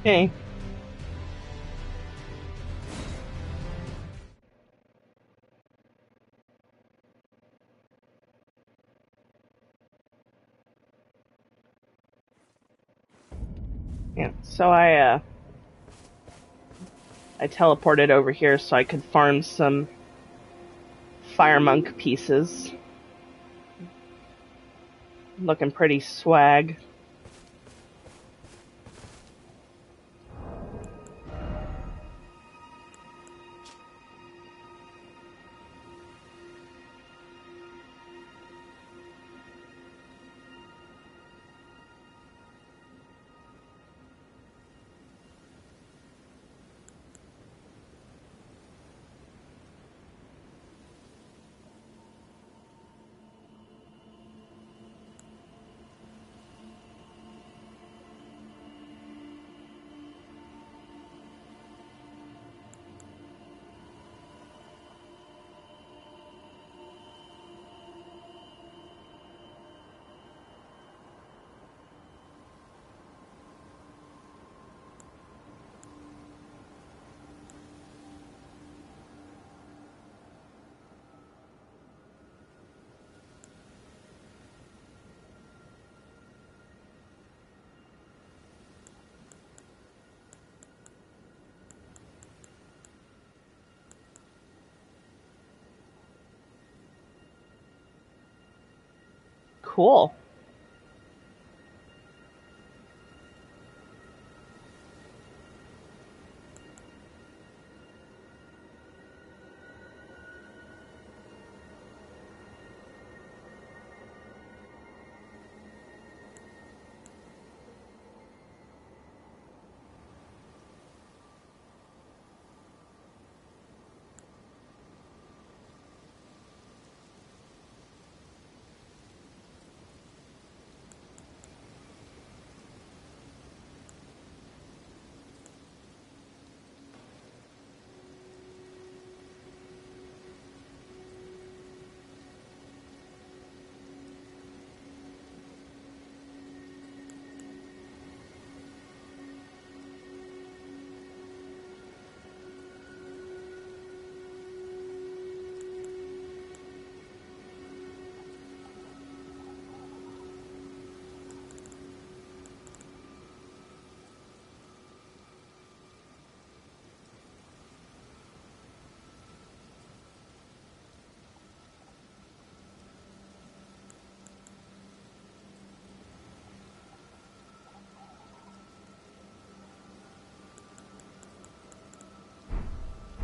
Okay. Yeah, so I teleported over here so I could farm some fire monk pieces. Looking pretty swag. Cool.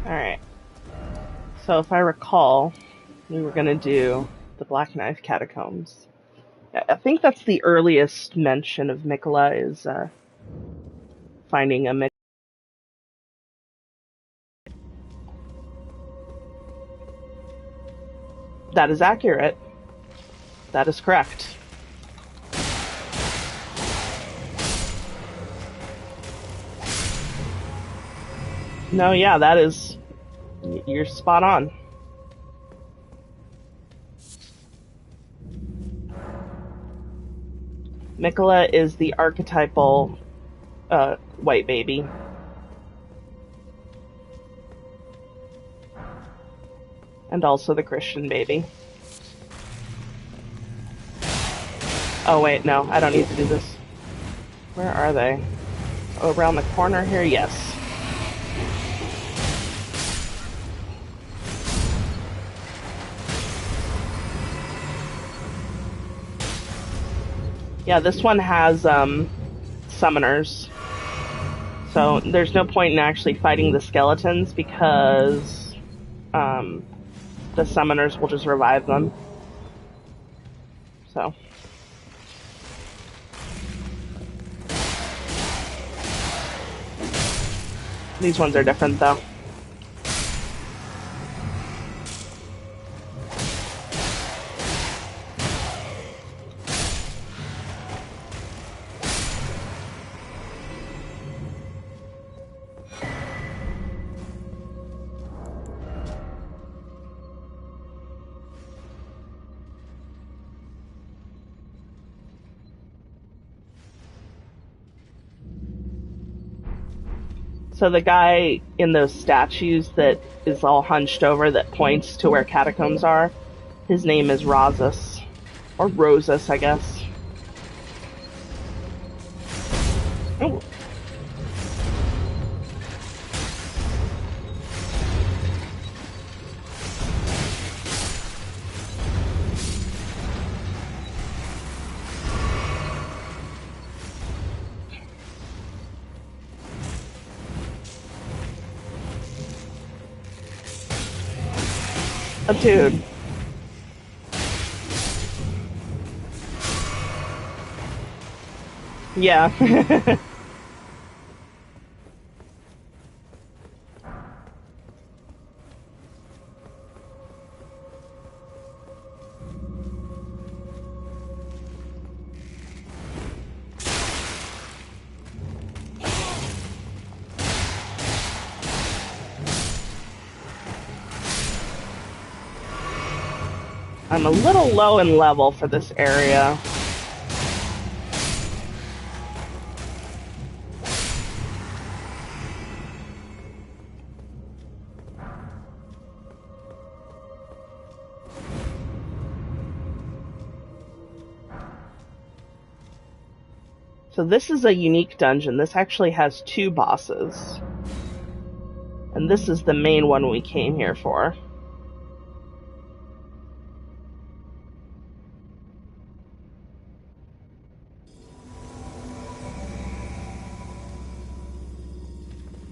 Alright. So if I recall, we were going to do the Black Knife Catacombs. I think that's the earliest mention of Miquella is finding a Miquella. That is accurate. That is correct. No, yeah, that is... You're spot on. Miquella is the archetypal white baby. And also the Christian baby. Oh wait, no, I don't need to do this. Where are they? Oh, around the corner here? Yes. Yeah, this one has summoners. So there's no point in actually fighting the skeletons because the summoners will just revive them. So. These ones are different though. So the guy in those statues that is all hunched over that points to where catacombs are, his name is Rosus. Or Rosus, I guess. Oh. Oh, dude. Yeah. I'm a little low in level for this area. So this is a unique dungeon. This actually has 2 bosses. And this is the main one we came here for.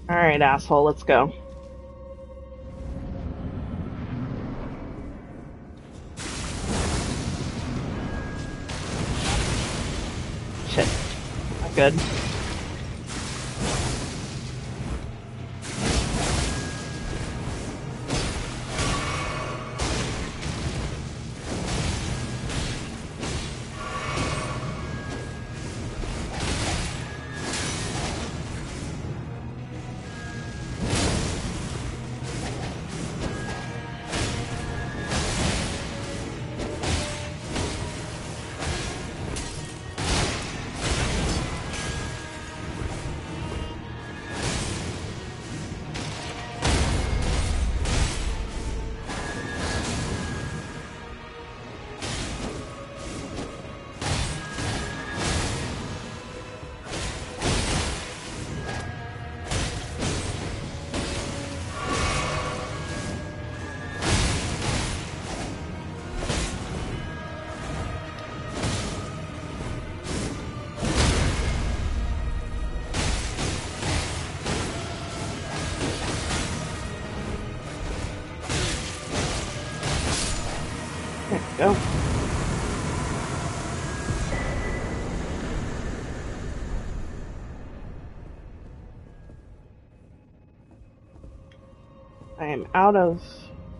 Alright, asshole, let's go. Shit. Not good. Go. I am out of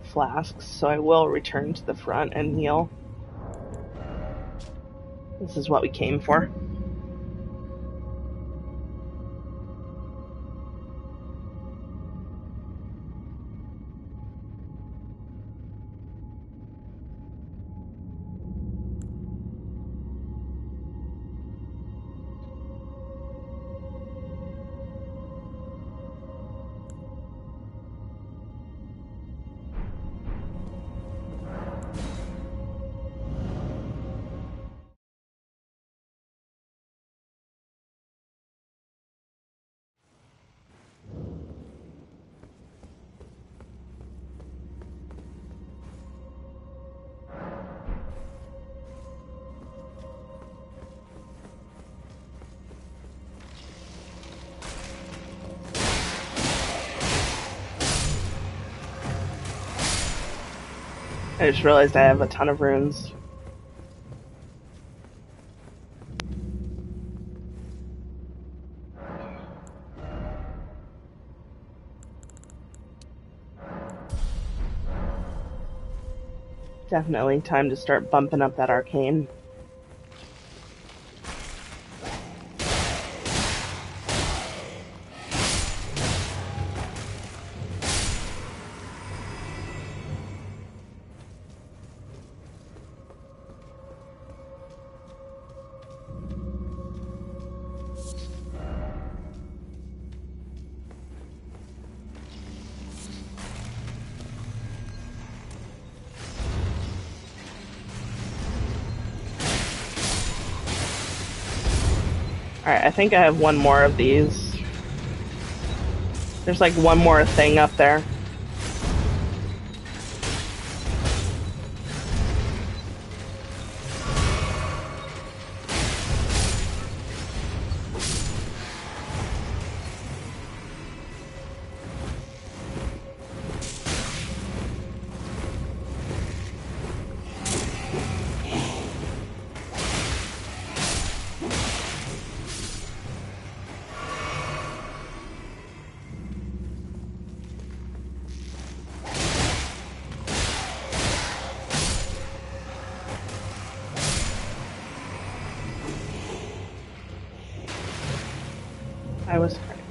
flasks, so I will return to the front and heal. This is what we came for. I just realized I have a ton of runes. Definitely time to start bumping up that arcane. Alright, I think I have one more of these. There's like one more thing up there. I was correct.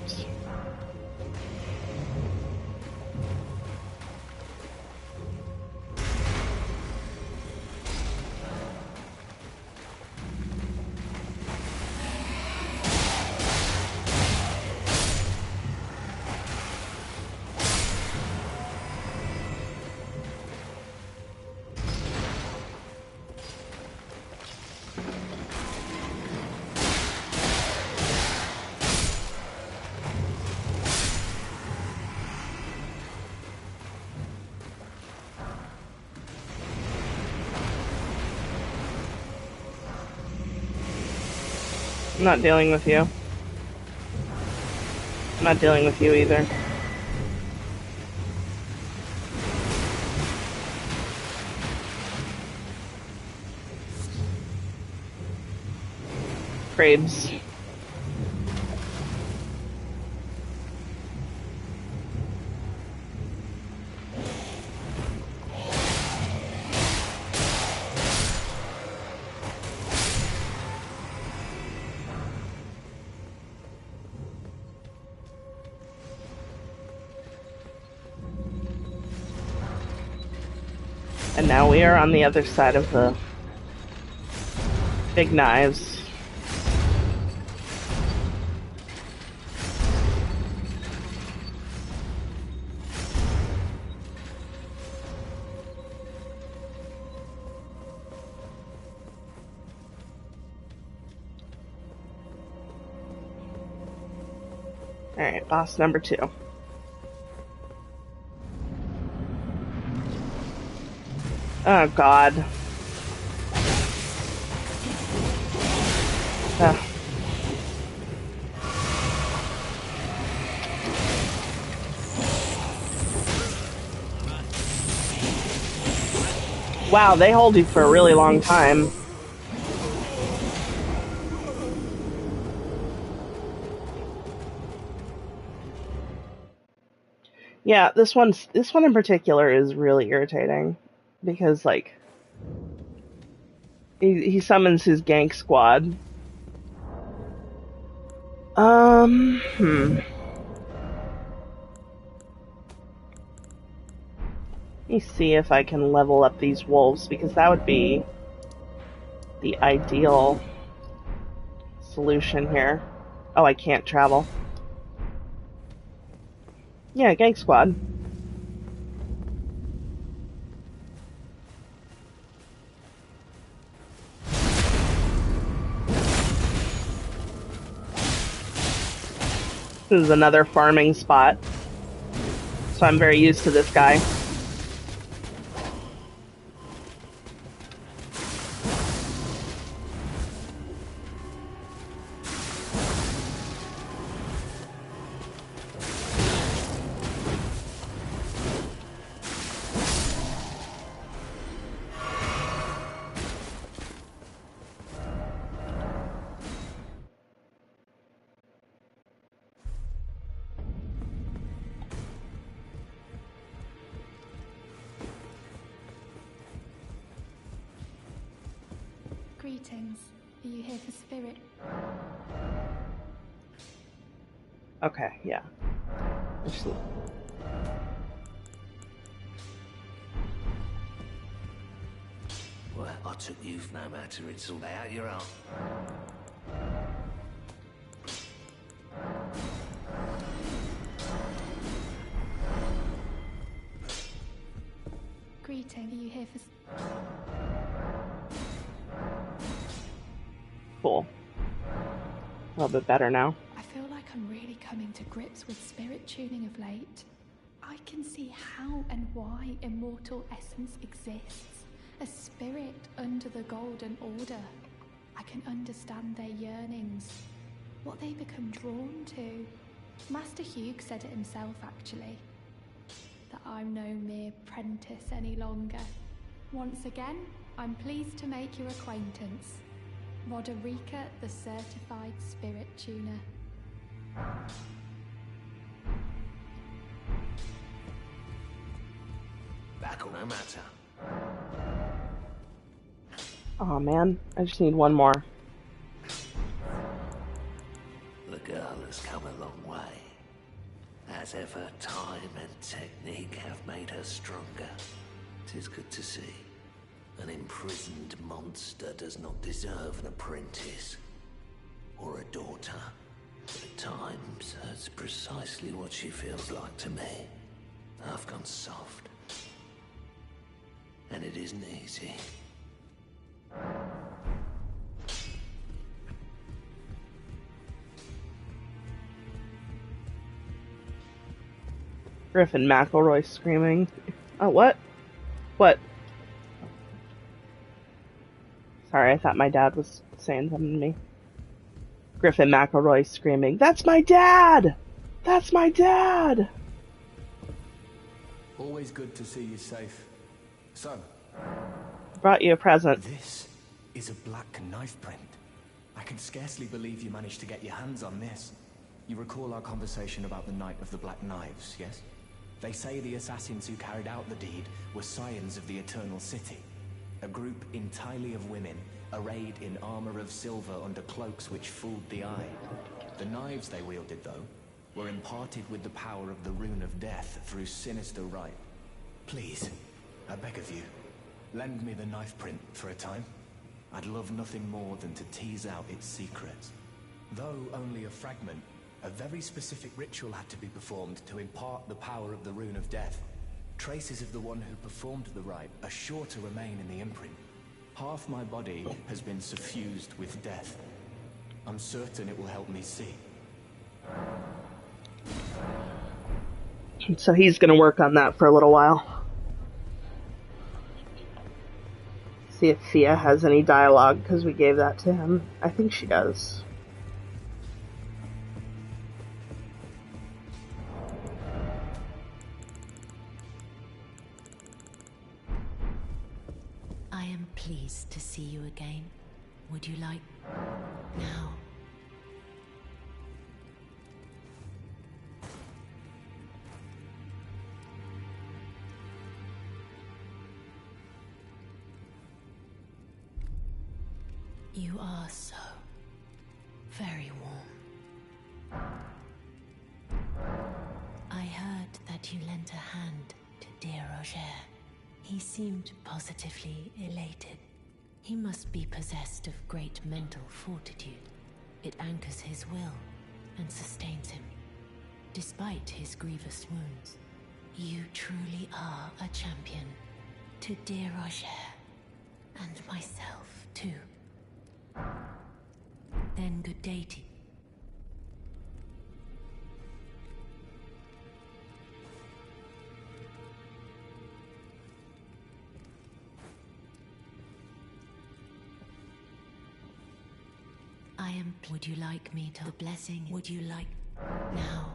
I'm not dealing with you. I'm not dealing with you either. Graves. And now we are on the other side of the big knives. Alright, boss number 2. Oh god. Wow, they hold you for a really long time. Yeah, this one in particular is really irritating because like he summons his gank squad. Let me see if I can level up these wolves because that would be the ideal solution here. Oh, I can't travel. Yeah, gank squad. This is another farming spot, so I'm very used to this guy. Greetings. Are you here for spirit? Okay, yeah. Actually. Well, I took you for no matter, it's all out your own. Greeting. Are you here for... Cool. A little bit better now. I feel like I'm really coming to grips with spirit tuning of late. I can see how and why immortal essence exists. A spirit under the Golden Order. I can understand their yearnings, what they become drawn to. Master Hugh said it himself, actually, that I'm no mere apprentice any longer. Once again, I'm pleased to make your acquaintance. Roderica, the certified spirit tuner. Back on no matter. Aw, man. I just need one more. The girl has come a long way. As ever, time and technique have made her stronger. 'Tis good to see. An imprisoned monster does not deserve an apprentice. Or a daughter. But at times, that's precisely what she feels like to me. I've gone soft. And it isn't easy. Griffin McElroy screaming. Oh, what? What? Sorry, I thought my dad was saying something to me. Griffin McElroy screaming, "That's my dad! That's my dad!" Always good to see you safe. So, Brought you a present. this is a black knife print. I can scarcely believe you managed to get your hands on this. You recall our conversation about the Night of the Black Knives, yes? They say the assassins who carried out the deed were scions of the Eternal City. A group entirely of women, arrayed in armor of silver under cloaks which fooled the eye. The knives they wielded, though, were imparted with the power of the Rune of Death through sinister rite. Please, I beg of you, lend me the knife print for a time. I'd love nothing more than to tease out its secrets. Though only a fragment, a very specific ritual had to be performed to impart the power of the Rune of Death. Traces of the one who performed the rite are sure to remain in the imprint. Half my body has been suffused with death. I'm certain it will help me see. So he's gonna work on that for a little while. See if Thea has any dialogue, because we gave that to him. I think she does. I am pleased to see you again. Would you like... now? You are so very warm. I heard that you lent a hand to dear Roger. He seemed positively elated. He must be possessed of great mental fortitude. It anchors his will and sustains him, despite his grievous wounds. You truly are a champion to dear Roger, and myself too. Then good day to you. Would you like me to... the blessing? Would you like... now?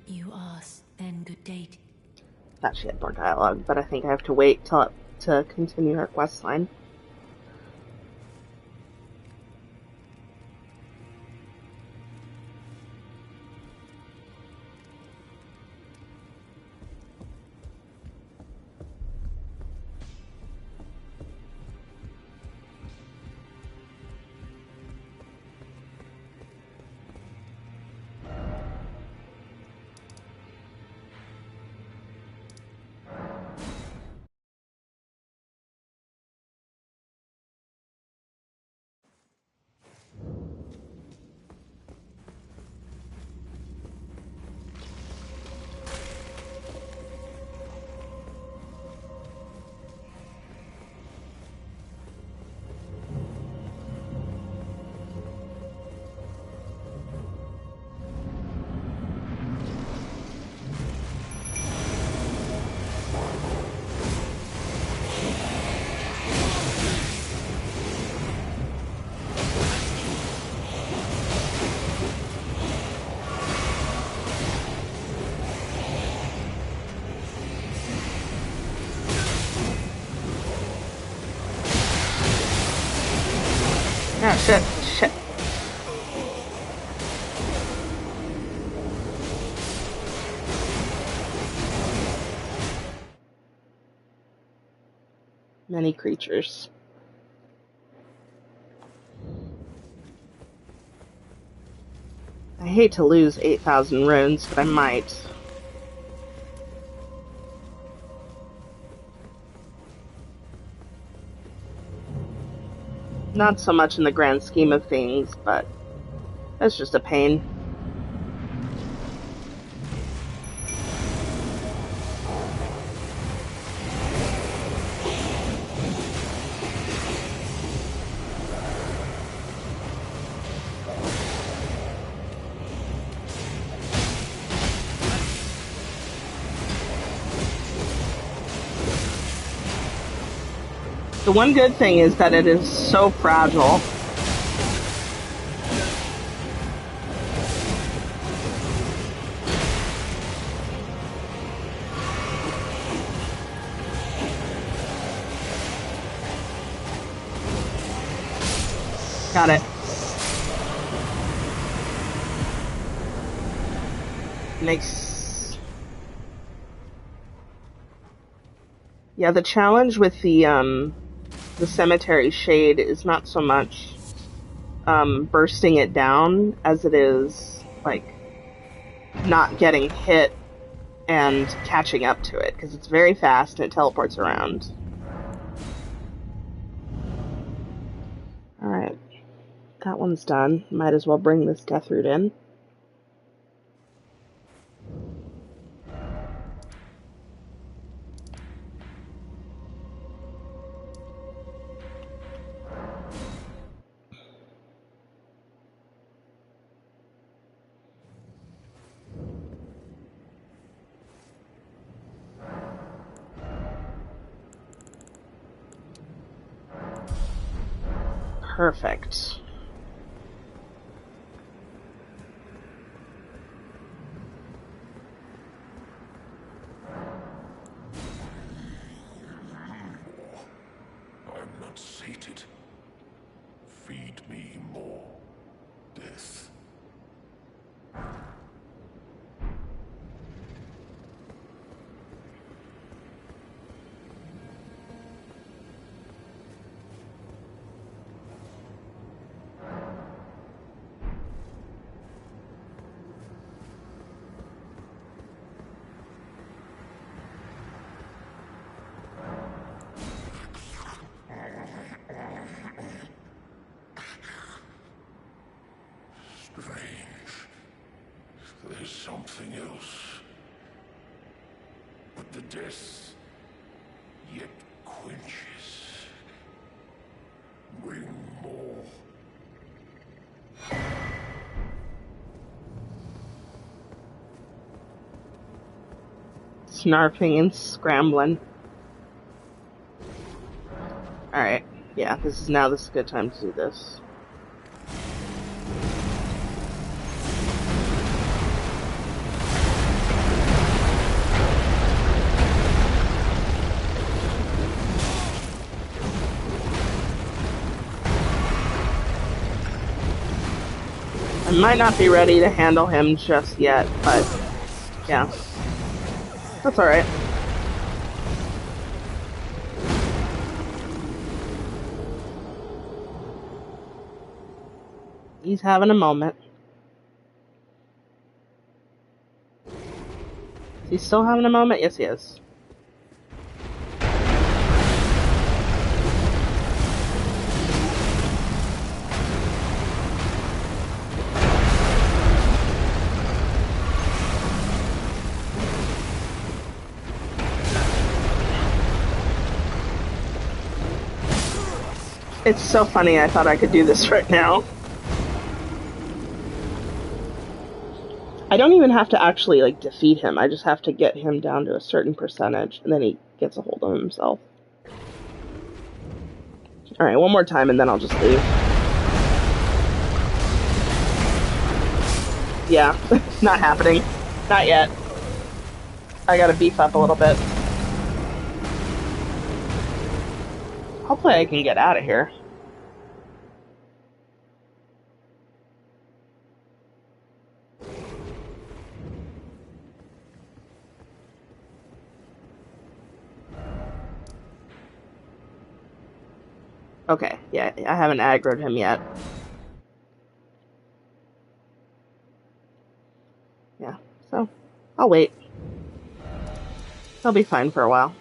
You asked, then good day. Thought she had more dialogue, but I think I have to wait till to continue her quest line. Ah, shit, shit. Many creatures. I hate to lose 8,000 runes, but I might. Not so much in the grand scheme of things, but that's just a pain. The one good thing is that it is so fragile. Got it. Nice. Yeah, the challenge with the cemetery shade is not so much bursting it down as it is like not getting hit and catching up to it, because it's very fast and it teleports around. Alright, that one's done. Might as well bring this Deathroot in. Perfect. I'm not sated. Feed me more death. Strange. There's something else. But the death yet quenches. Bring more. Snarfing and scrambling. Alright, yeah, this is a good time to do this. I might not be ready to handle him just yet, but yeah. That's alright. He's having a moment. Is he still having a moment? Yes, he is. It's so funny, I thought I could do this right now. I don't even have to actually, like, defeat him. I just have to get him down to a certain percentage, and then he gets a hold of himself. Alright, one more time, and then I'll just leave. Yeah, not happening. Not yet. I gotta beef up a little bit. Hopefully I can get out of here. Yeah, I haven't aggroed him yet. Yeah, so I'll wait. He'll be fine for a while.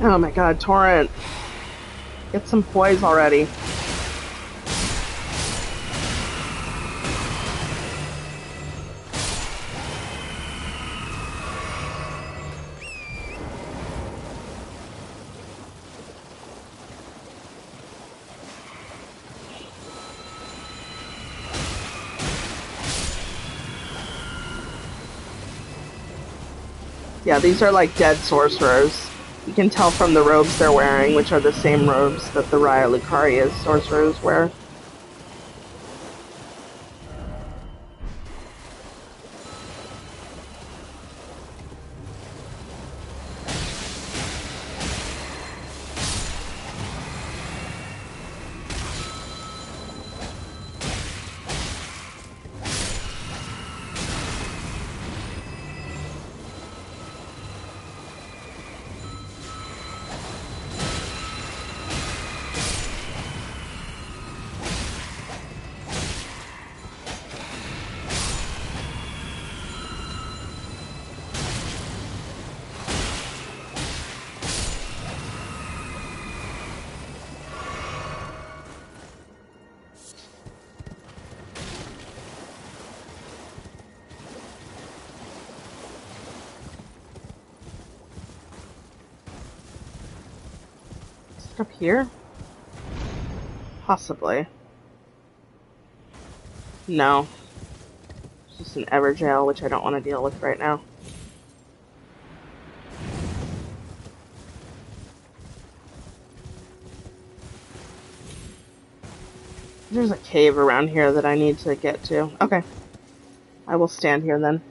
Oh my god, Torrent. Get some poise already. Yeah, these are like dead sorcerers. You can tell from the robes they're wearing, which are the same robes that the Raya Lucaria's sorcerers wear. Is it up here? Possibly. No. It's just an Everjail, which I don't want to deal with right now. There's a cave around here that I need to get to. Okay. I will stand here then.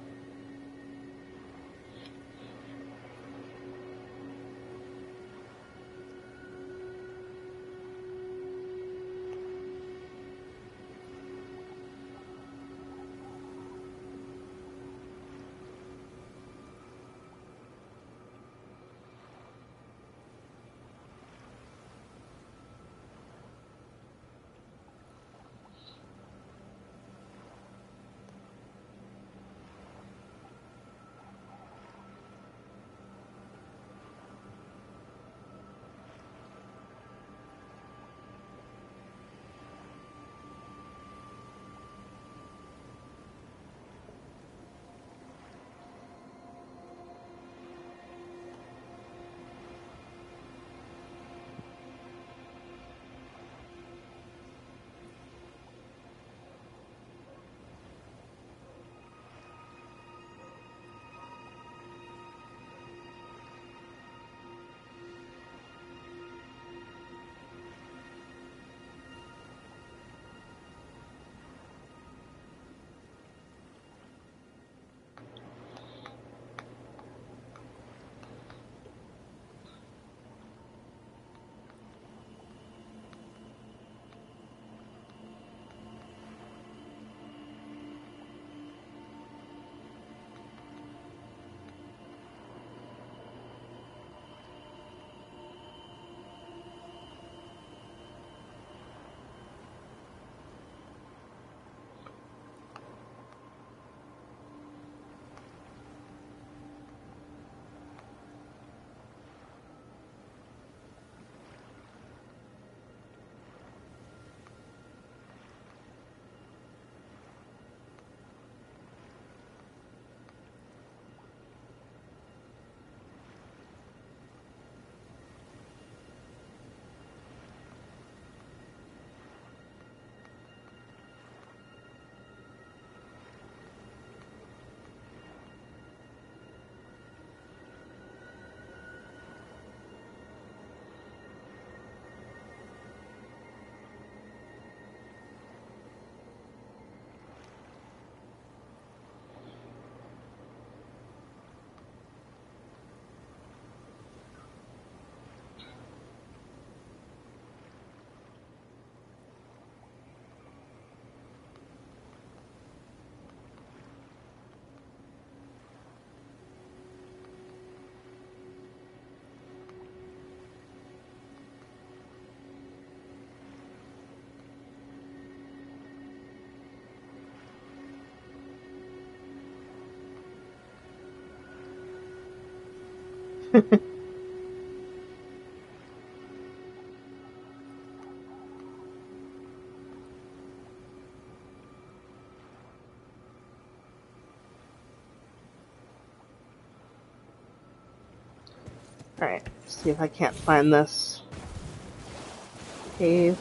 Alright, see if I can't find this cave.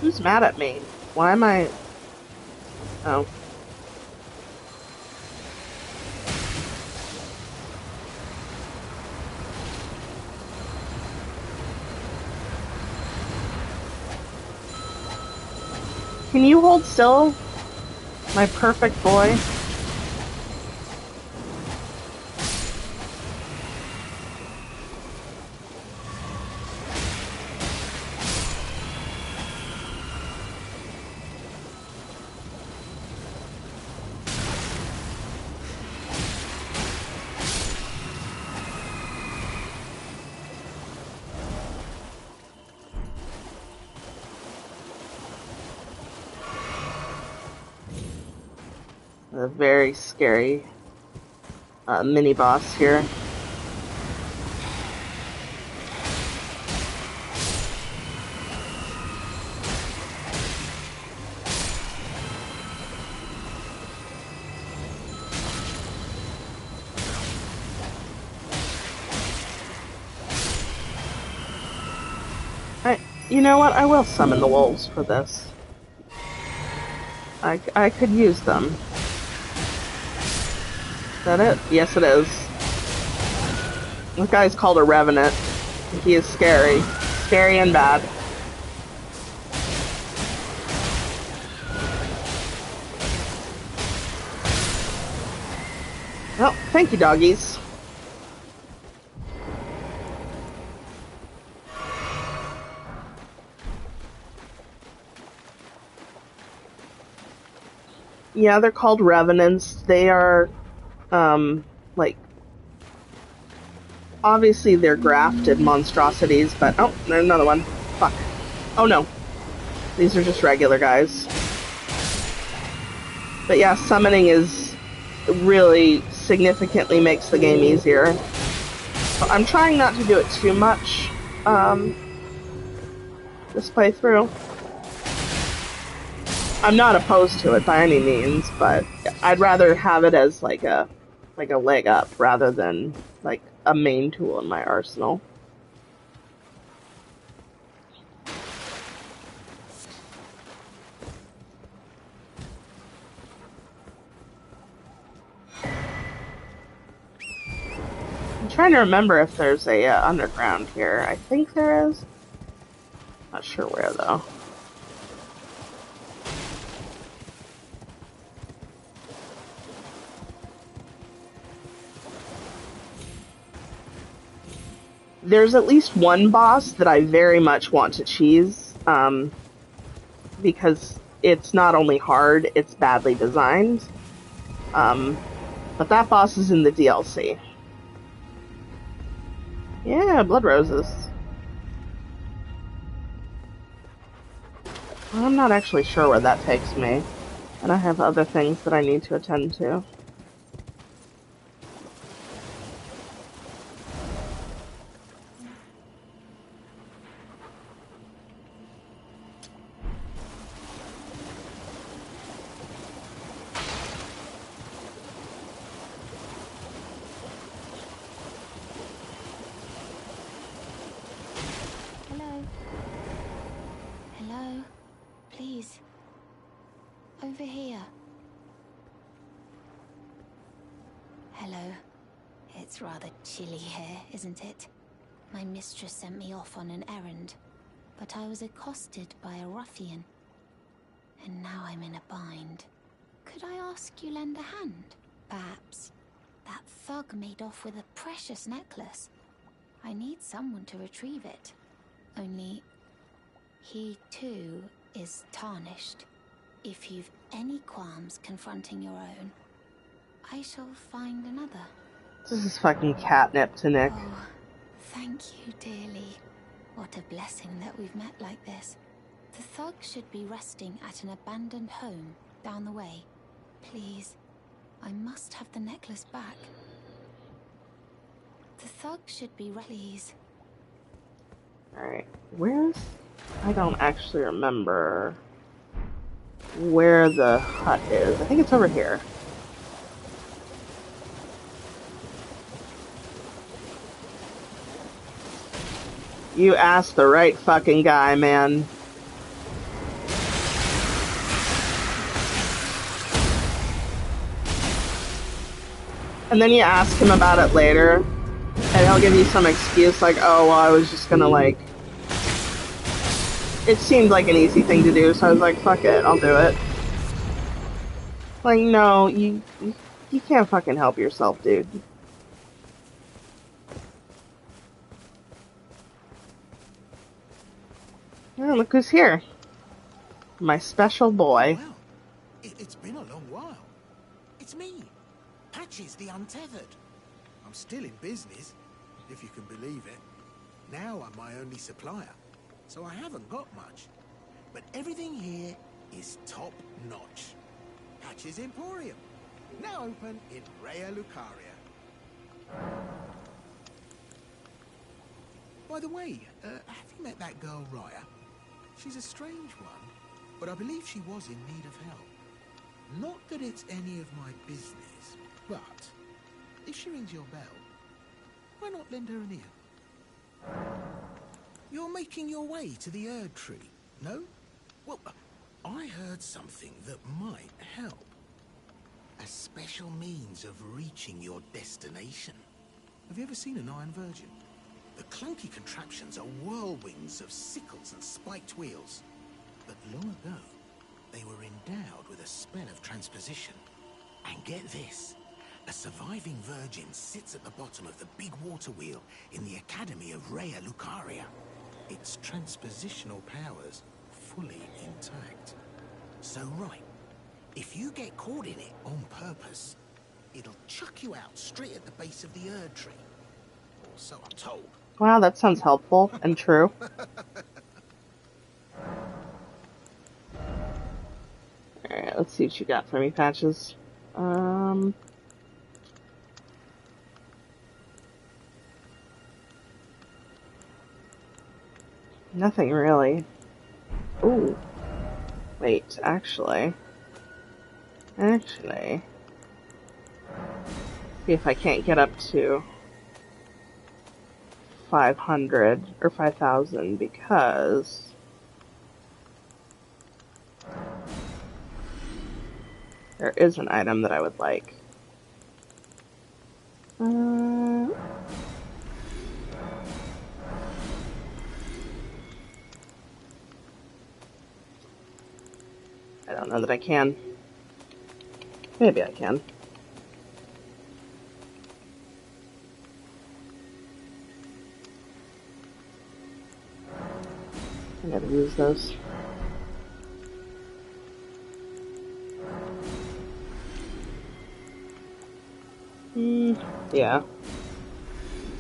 Who's mad at me? Why am I... Oh. Can you hold still? My perfect boy? A very scary mini boss here. You know what? I will summon the wolves for this. I could use them. Is that it? Yes, it is. This guy's called a Revenant. He is scary. Scary and bad. Well, thank you, doggies. Yeah, they're called Revenants. They are, like, obviously they're grafted monstrosities, but, oh, there's another one. Fuck. Oh no. These are just regular guys. But yeah, summoning is really significantly makes the game easier. I'm trying not to do it too much, this playthrough. I'm not opposed to it by any means, but I'd rather have it as like a leg up rather than like a main tool in my arsenal. I'm trying to remember if there's a underground here. I think there is. Not sure where though. There's at least one boss that I very much want to cheese, because it's not only hard, it's badly designed. But that boss is in the DLC. Yeah, blood roses. I'm not actually sure where that takes me, and I have other things that I need to attend to. Hello? Hello? Please. Over here. Hello. It's rather chilly here, isn't it? My mistress sent me off on an errand, but I was accosted by a ruffian. And now I'm in a bind. Could I ask you lend a hand? Perhaps. That thug made off with a precious necklace. I need someone to retrieve it. Only, he too is tarnished. If you've any qualms confronting your own, I shall find another. This is fucking catnip to Nick. Oh, thank you dearly. What a blessing that we've met like this. The thug should be resting at an abandoned home down the way. Please, I must have the necklace back. The thug should be please. Alright, where's... I don't actually remember where the hut is. I think it's over here. You asked the right fucking guy, man. And then you ask him about it later, and he'll give you some excuse like, oh, well, I was just gonna, like... It seemed like an easy thing to do, so I was like, fuck it, I'll do it. Like, no, you can't fucking help yourself, dude. Oh, look who's here. My special boy. Well, it's been a long while. It's me, Patches the Untethered. I'm still in business, if you can believe it. Now I'm my only supplier, so I haven't got much. But everything here is top notch. Patches Emporium, now open in Raya Lucaria. By the way, have you met that girl Raya? She's a strange one, but I believe she was in need of help. Not that it's any of my business, but if she rings your bell, why not lend her an ear? You're making your way to the Erd Tree, no? Well, I heard something that might help. A special means of reaching your destination. Have you ever seen an Iron Virgin? The clunky contraptions are whirlwinds of sickles and spiked wheels. But long ago, they were endowed with a spell of transposition. And get this, a surviving virgin sits at the bottom of the big water wheel in the Academy of Raya Lucaria. Its transpositional powers fully intact. So right, if you get caught in it on purpose, it'll chuck you out straight at the base of the Erd Tree. Or so I'm told. Wow, that sounds helpful and true. Alright, let's see what you got for me, Patches. Nothing really. Ooh. Wait, actually. See if I can't get up to 500 or 5,000 because there is an item that I would like. I don't know that I can. Maybe I can. I gotta use those. Yeah.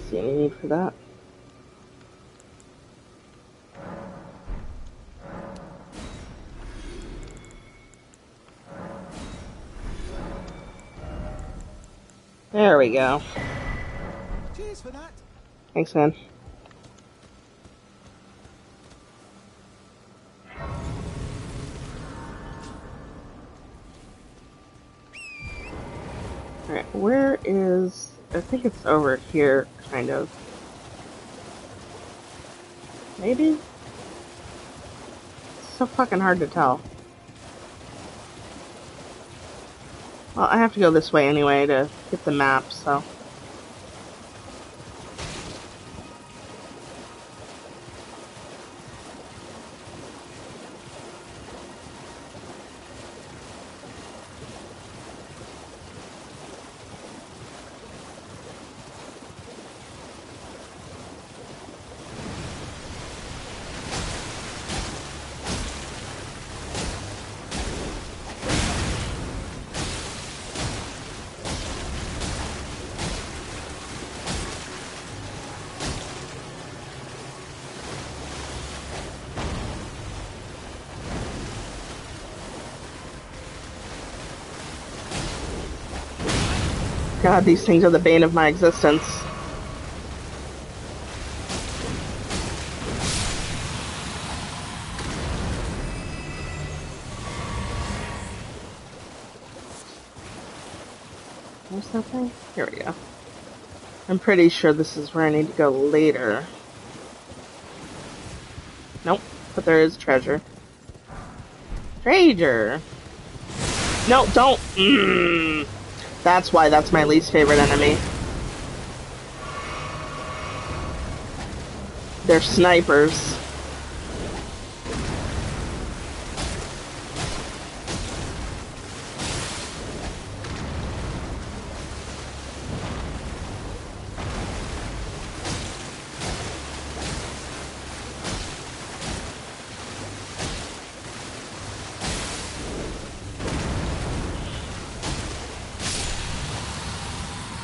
See any need for that? There we go. Cheers for that. Thanks, man. Alright, where is... I think it's over here, kind of. Maybe? It's so fucking hard to tell. Well, I have to go this way anyway to get the map, so... God, these things are the bane of my existence. Where's that thing? Here we go. I'm pretty sure this is where I need to go later. Nope, but there is treasure. Treasure! No, don't! That's why that's my least favorite enemy. They're snipers.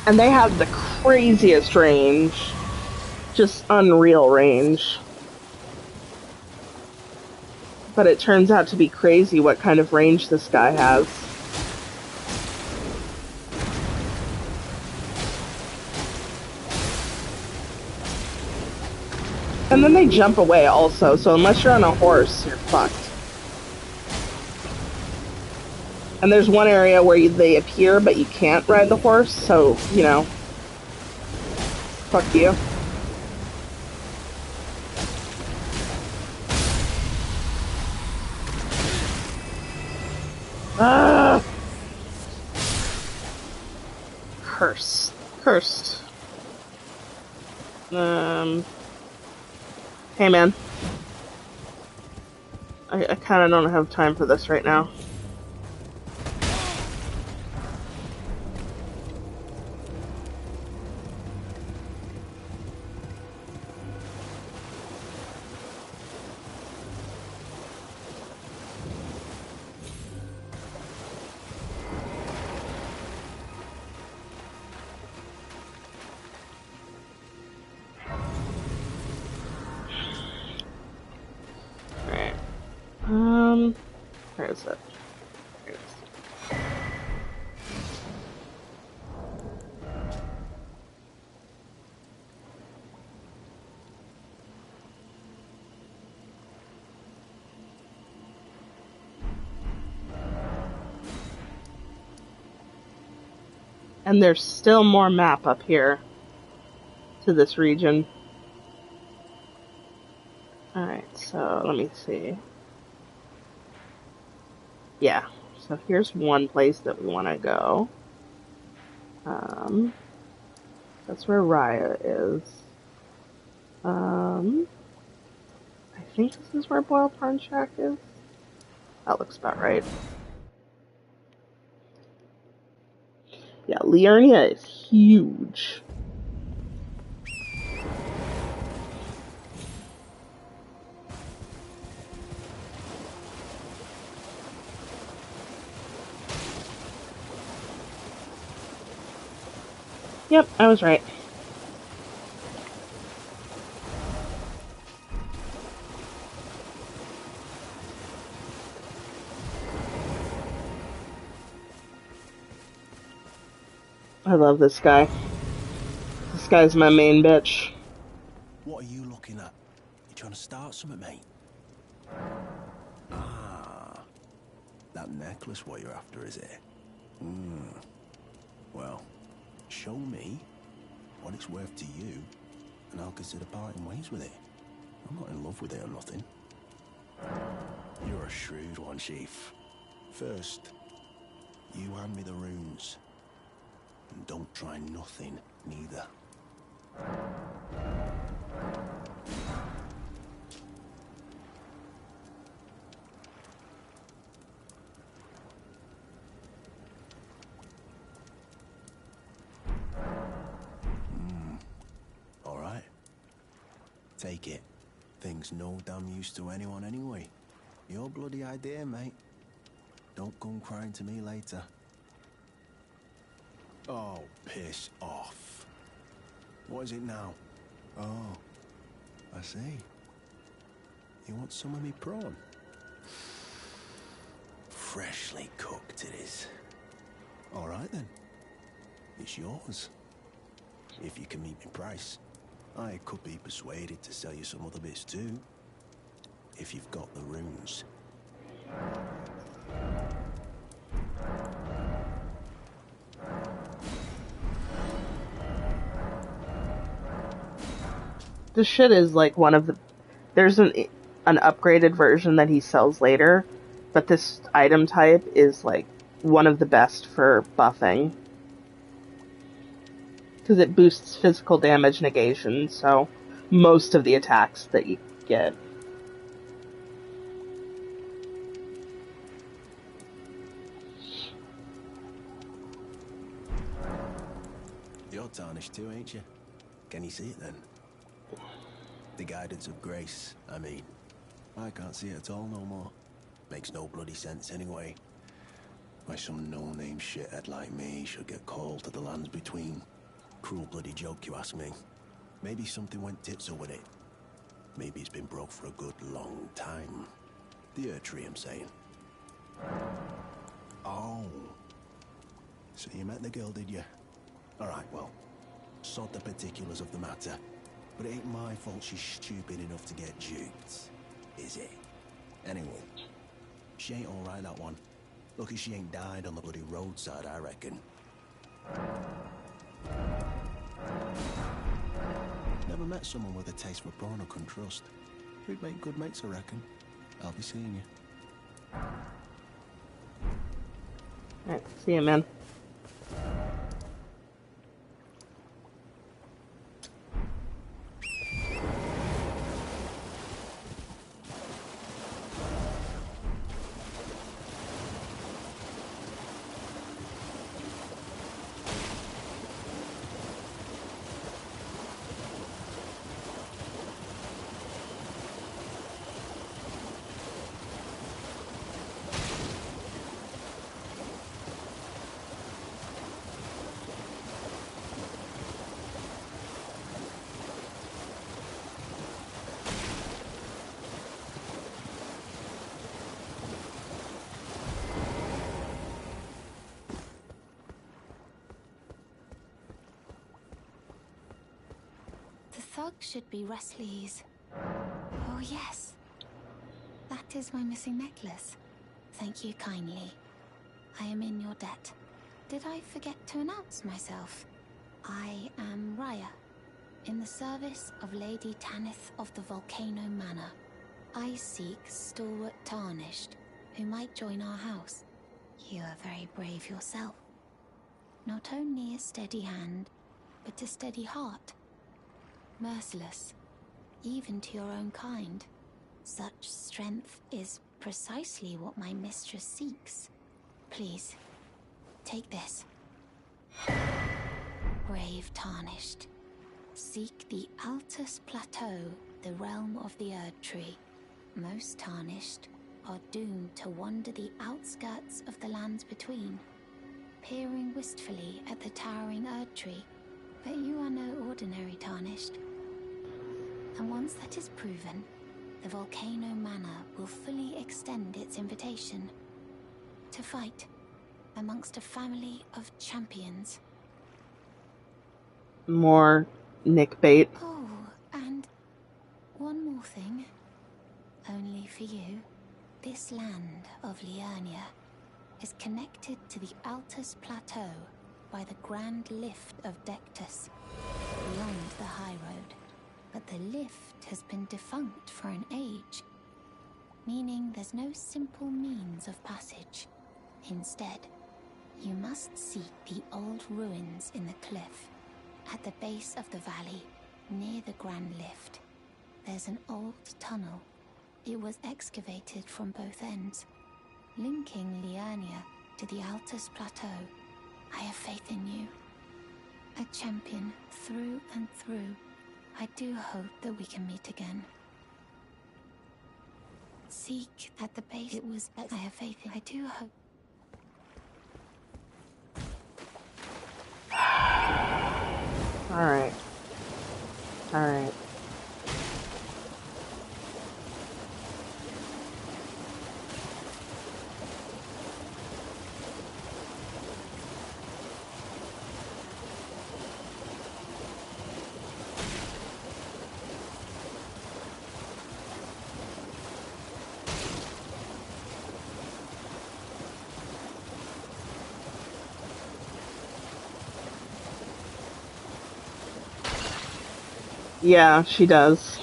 And they have the craziest range. Just unreal range. But it turns out to be crazy what kind of range this guy has. And then they jump away also, so unless you're on a horse, you're fucked. And there's one area where they appear, but you can't ride the horse, so, you know. Fuck you. Ah! Cursed. Hey man. I kinda don't have time for this right now. Where is it? Here it is. And there's still more map up here to this region. Alright, so let me see. Yeah, so here's one place that we want to go. That's where Raya is. I think this is where Boil Pawn Shack is. That looks about right. Yeah, Liurnia is huge. Yep, I was right. I love this guy. This guy's my main bitch. What are you looking at? You trying to start something, mate? Ah, that necklace what you're after, is it? Well, show me what it's worth to you, and I'll consider parting ways with it. I'm not in love with it or nothing. You're a shrewd one, Chief. First, you hand me the runes. And don't try nothing, neither. All right. Take it. Thing's no damn use to anyone anyway. Your bloody idea, mate. Don't come crying to me later. Oh, piss off. What is it now? Oh, I see. You want some of me prawn? Freshly cooked it is. All right then. It's yours. If you can meet me price. I could be persuaded to sell you some other bits too. If you've got the runes. This shit is like one of the... There's an upgraded version that he sells later, but this item type is like one of the best for buffing. Because it boosts physical damage negation, so most of the attacks that you get. You're tarnished too, ain't you? Can you see it then? The guidance of grace, I mean. I can't see it at all no more. Makes no bloody sense anyway. Why some no-name shithead like me should get called to the lands between. Cruel bloody joke, you ask me. Maybe something went tits up with it. Maybe it's been broke for a good long time. The Earth Tree, I'm saying. Oh. So you met the girl, did you? Alright, well, sod the particulars of the matter. But it ain't my fault she's stupid enough to get duped, is it? Anyway, she ain't alright, that one. Lucky she ain't died on the bloody roadside, I reckon. Never met someone with a taste for prawn I couldn't trust. We'd make good mates, I reckon. I'll be seeing you. Alright, see you, man. Thug should be Wesley's. Oh yes. That is my missing necklace. Thank you kindly. I am in your debt. Did I forget to announce myself? I am Raya, in the service of Lady Tanith of the Volcano Manor. I seek stalwart Tarnished, who might join our house. You are very brave yourself. Not only a steady hand, but a steady heart. Merciless, even to your own kind. Such strength is precisely what my mistress seeks. Please, take this. Brave Tarnished. Seek the Altus Plateau, the realm of the Erd Tree. Most Tarnished are doomed to wander the outskirts of the lands between, peering wistfully at the towering Erd Tree. But you are no ordinary Tarnished. And once that is proven, the Volcano Manor will fully extend its invitation to fight amongst a family of champions. More Nick bait. Oh, and one more thing. Only for you. This land of Liurnia is connected to the Altus Plateau by the Grand Lift of Dectus, beyond the High Road. But the lift has been defunct for an age, meaning there's no simple means of passage. Instead, you must seek the old ruins in the cliff. At the base of the valley, near the Grand Lift, there's an old tunnel. It was excavated from both ends, linking Liurnia to the Altus Plateau. I have faith in you. A champion through and through. I do hope that we can meet again. Seek at the base. It was. I have faith in. I do hope. Alright. Alright. Yeah, she does.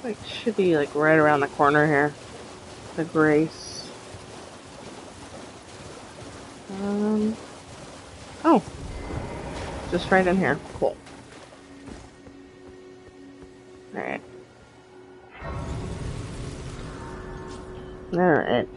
Like, should be like right around the corner here. The Grace. Oh. Just right in here. Cool. Alright. Alright.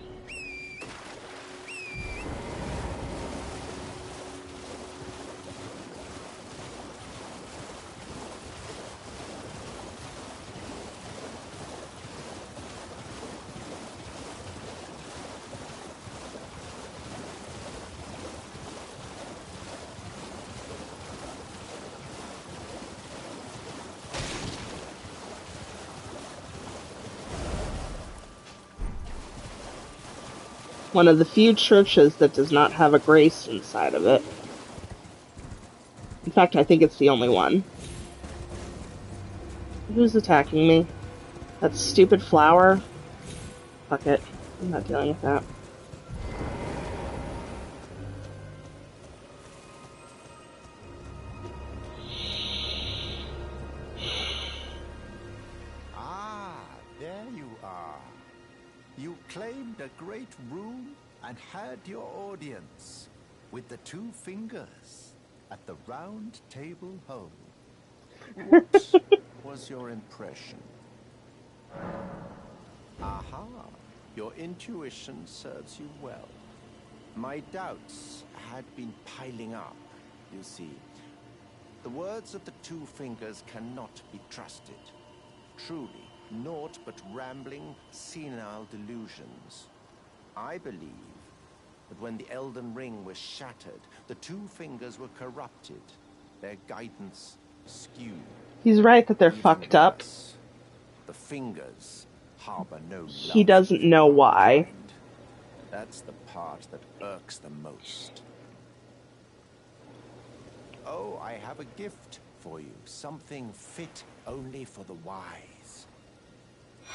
One of the few churches that does not have a Grace inside of it. In fact, I think it's the only one. Who's attacking me? That stupid flower? Fuck it. I'm not dealing with that. Ah, there you are. You claimed a great room and had your audience with the two fingers at the round table home. What was your impression? Aha, your intuition serves you well. My doubts had been piling up, you see. The words of the two fingers cannot be trusted. Truly, naught but rambling, senile delusions. I believe that when the Elden Ring was shattered, the two fingers were corrupted, their guidance skewed. He's right that they're fucked up. The fingers harbor no love. He doesn't know why. That's the part that irks the most. Oh, I have a gift for you. Something fit only for the wise.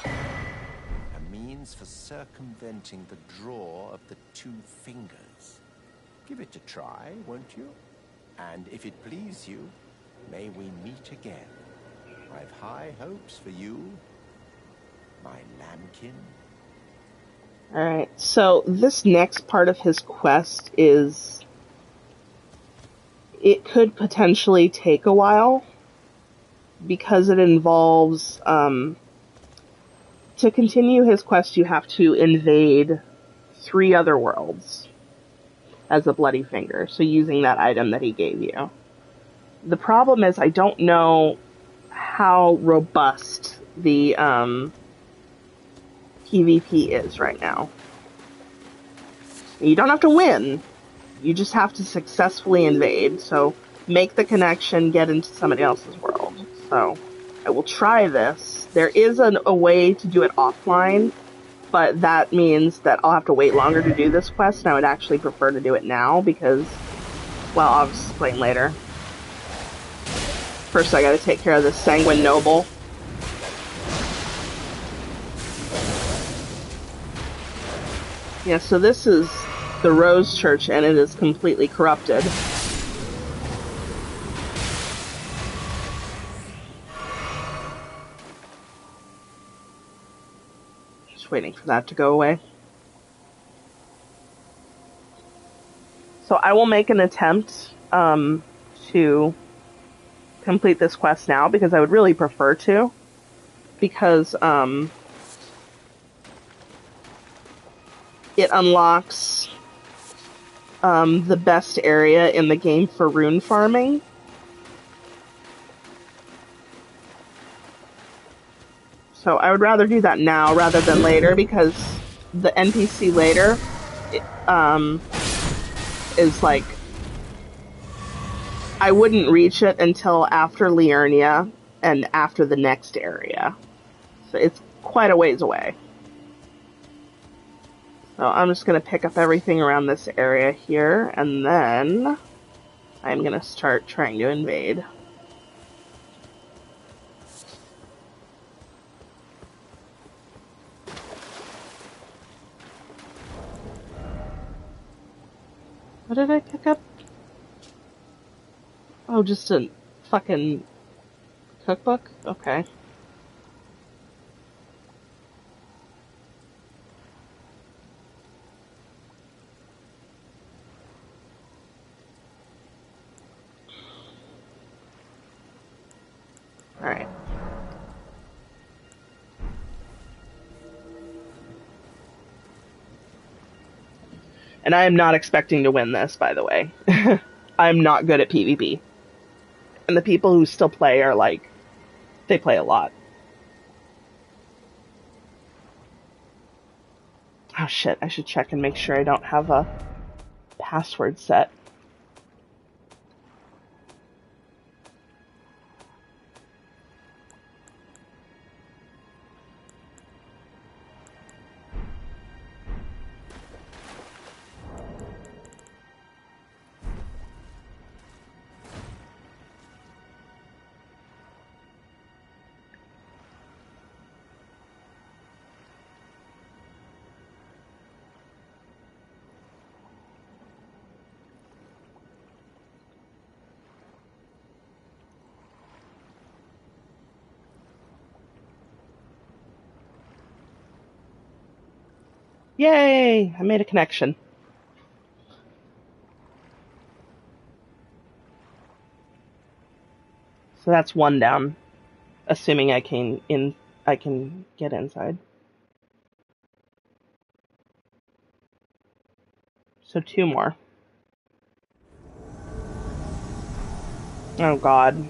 A means for circumventing the draw of the two fingers. Give it a try, won't you? And if it please you, may we meet again. I've high hopes for you, my lambkin. Alright, so this next part of his quest is... It could potentially take a while, because it involves, to continue his quest, you have to invade 3 other worlds as a bloody finger, so using that item that he gave you. The problem is I don't know how robust the, PvP is right now. You don't have to win. You just have to successfully invade. So make the connection, get into somebody else's world. So I will try this. There is a way to do it offline, but that means that I'll have to wait longer to do this quest, and I would actually prefer to do it now because, well, I'll explain later. First I gotta take care of this Sanguine Noble. Yeah, so this is the Rose Church, and it is completely corrupted. Just waiting for that to go away. So I will make an attempt to complete this quest now, because I would really prefer to. Because it unlocks the best area in the game for rune farming. So I would rather do that now rather than later, because the NPC later is like, I wouldn't reach it until after Liurnia and after the next area. So it's quite a ways away. So I'm just going to pick up everything around this area here, and then I'm going to start trying to invade. What did I pick up? Oh, just a fucking cookbook? Okay. Alright. And I am not expecting to win this, by the way. I'm not good at PvP. And the people who still play are like, they play a lot. Oh shit, I should check and make sure I don't have a password set. Yay! I made a connection. So that's one down, assuming I can get inside. So 2 more. Oh god.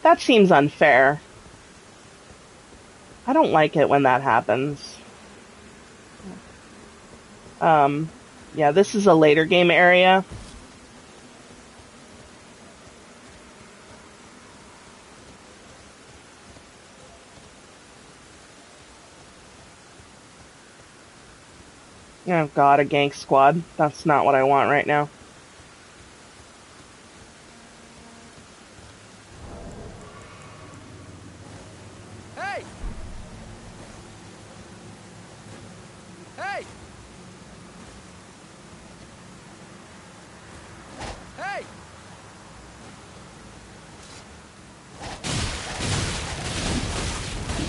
That seems unfair. I don't like it when that happens. Yeah, this is a later game area. Oh god, a gank squad. That's not what I want right now. Hey! Hey! Hey!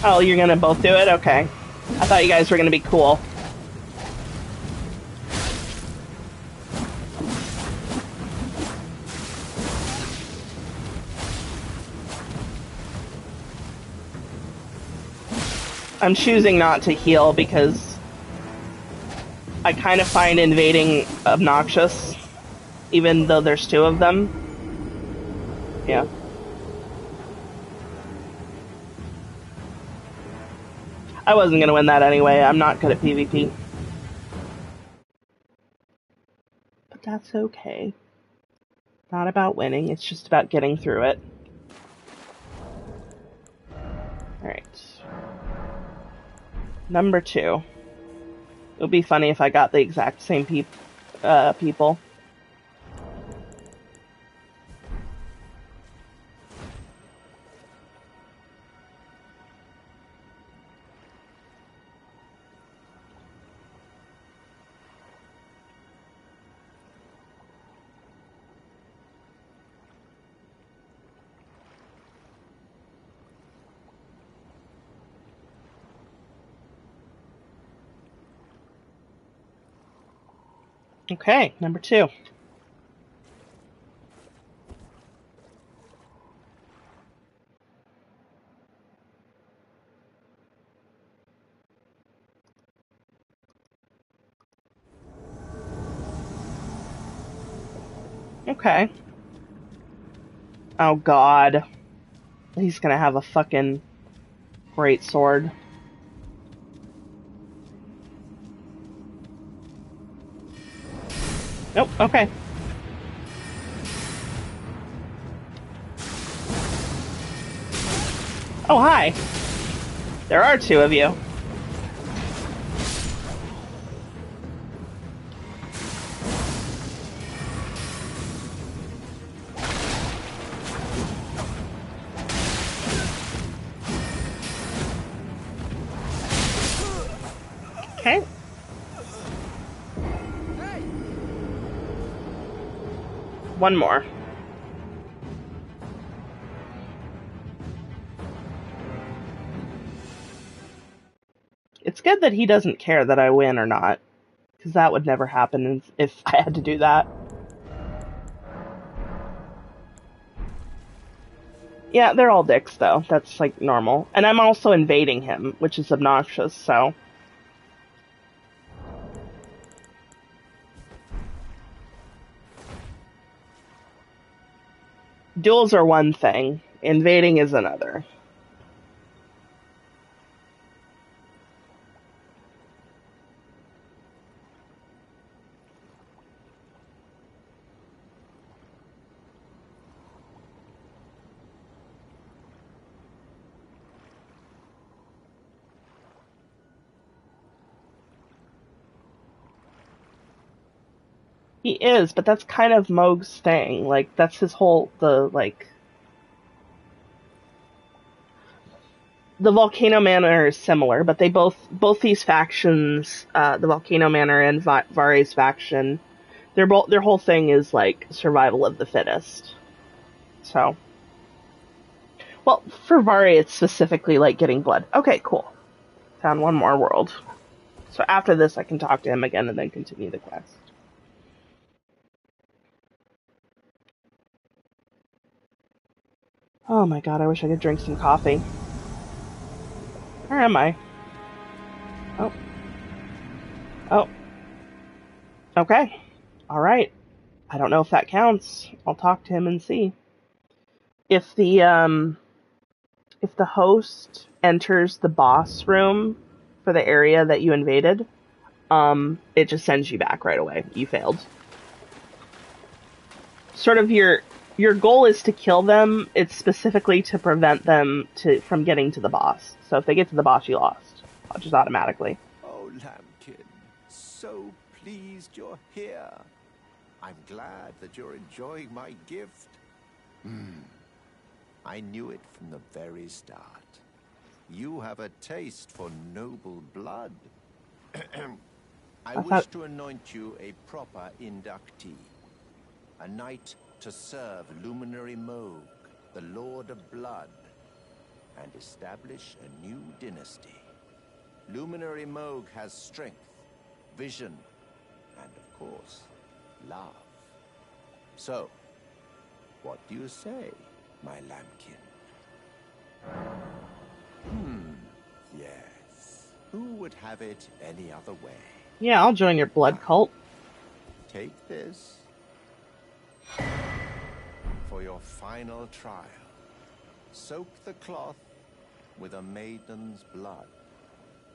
Oh, you're gonna both do it? Okay. I thought you guys were gonna be cool. I'm choosing not to heal because I kind of find invading obnoxious, even though there's 2 of them. Yeah. I wasn't gonna win that anyway. I'm not good at PvP. But that's okay. Not about winning, it's just about getting through it. Alright. Number 2. It would be funny if I got the exact same people. Okay, number 2. Okay. Oh god. He's gonna have a fucking great sword. Nope, okay. Oh, hi. There are two of you. Okay. One more. It's good that he doesn't care that I win or not, because that would never happen if I had to do that. Yeah, they're all dicks, though. That's, like, normal. And I'm also invading him, which is obnoxious, so... Duels are one thing. Invading is another. He is, but that's kind of Mohg's thing. Like, that's his whole, the Volcano Manor is similar, but they both these factions, the Volcano Manor and Vare's faction, their whole thing is, like, survival of the fittest. So. Well, for Vare, it's specifically, like, getting blood. Okay, cool. Found one more world. So after this, I can talk to him again and then continue the quest. Oh my god, I wish I could drink some coffee. Where am I? Oh. Oh. Okay. Alright. I don't know if that counts. I'll talk to him and see. If the host enters the boss room for the area that you invaded, it just sends you back right away. You failed. Sort of your goal is to kill them. It's specifically to prevent them from getting to the boss. So if they get to the boss, you lost. Just automatically. Oh, Lambkin, so pleased you're here. I'm glad that you're enjoying my gift. I knew it from the very start. You have a taste for noble blood. I wish to anoint you a proper inductee. A knight to serve Luminary Mohg, the Lord of Blood, and establish a new dynasty. Luminary Mohg has strength, vision, and of course, love. So, what do you say, my lambkin? Yes. Who would have it any other way? Yeah, I'll join your blood cult. Take this for your final trial. Soak the cloth with a maiden's blood.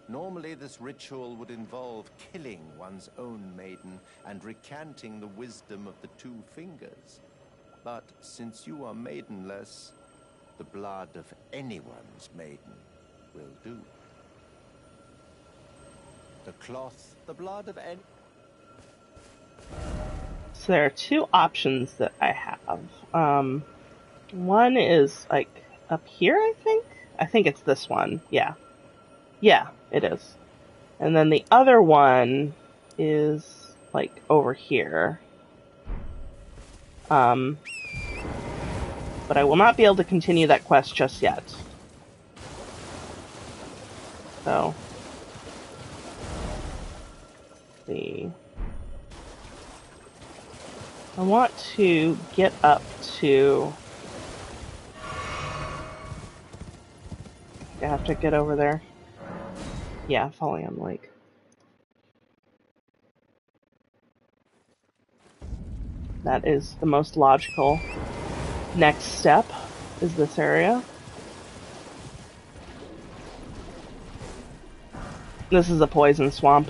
Normally, this ritual would involve killing one's own maiden and recanting the wisdom of the two fingers. But since you are maidenless, the blood of anyone's maiden will do. The cloth, the blood of any... So there are two options that I have. One is, like, up here, I think? I think it's this one. Yeah. Yeah, it is. And then the other one is, like, over here. But I will not be able to continue that quest just yet. So. Let's see. I want to get up to... I have to get over there. Yeah, falling on the lake. That is the most logical next step, is this area. This is a poison swamp.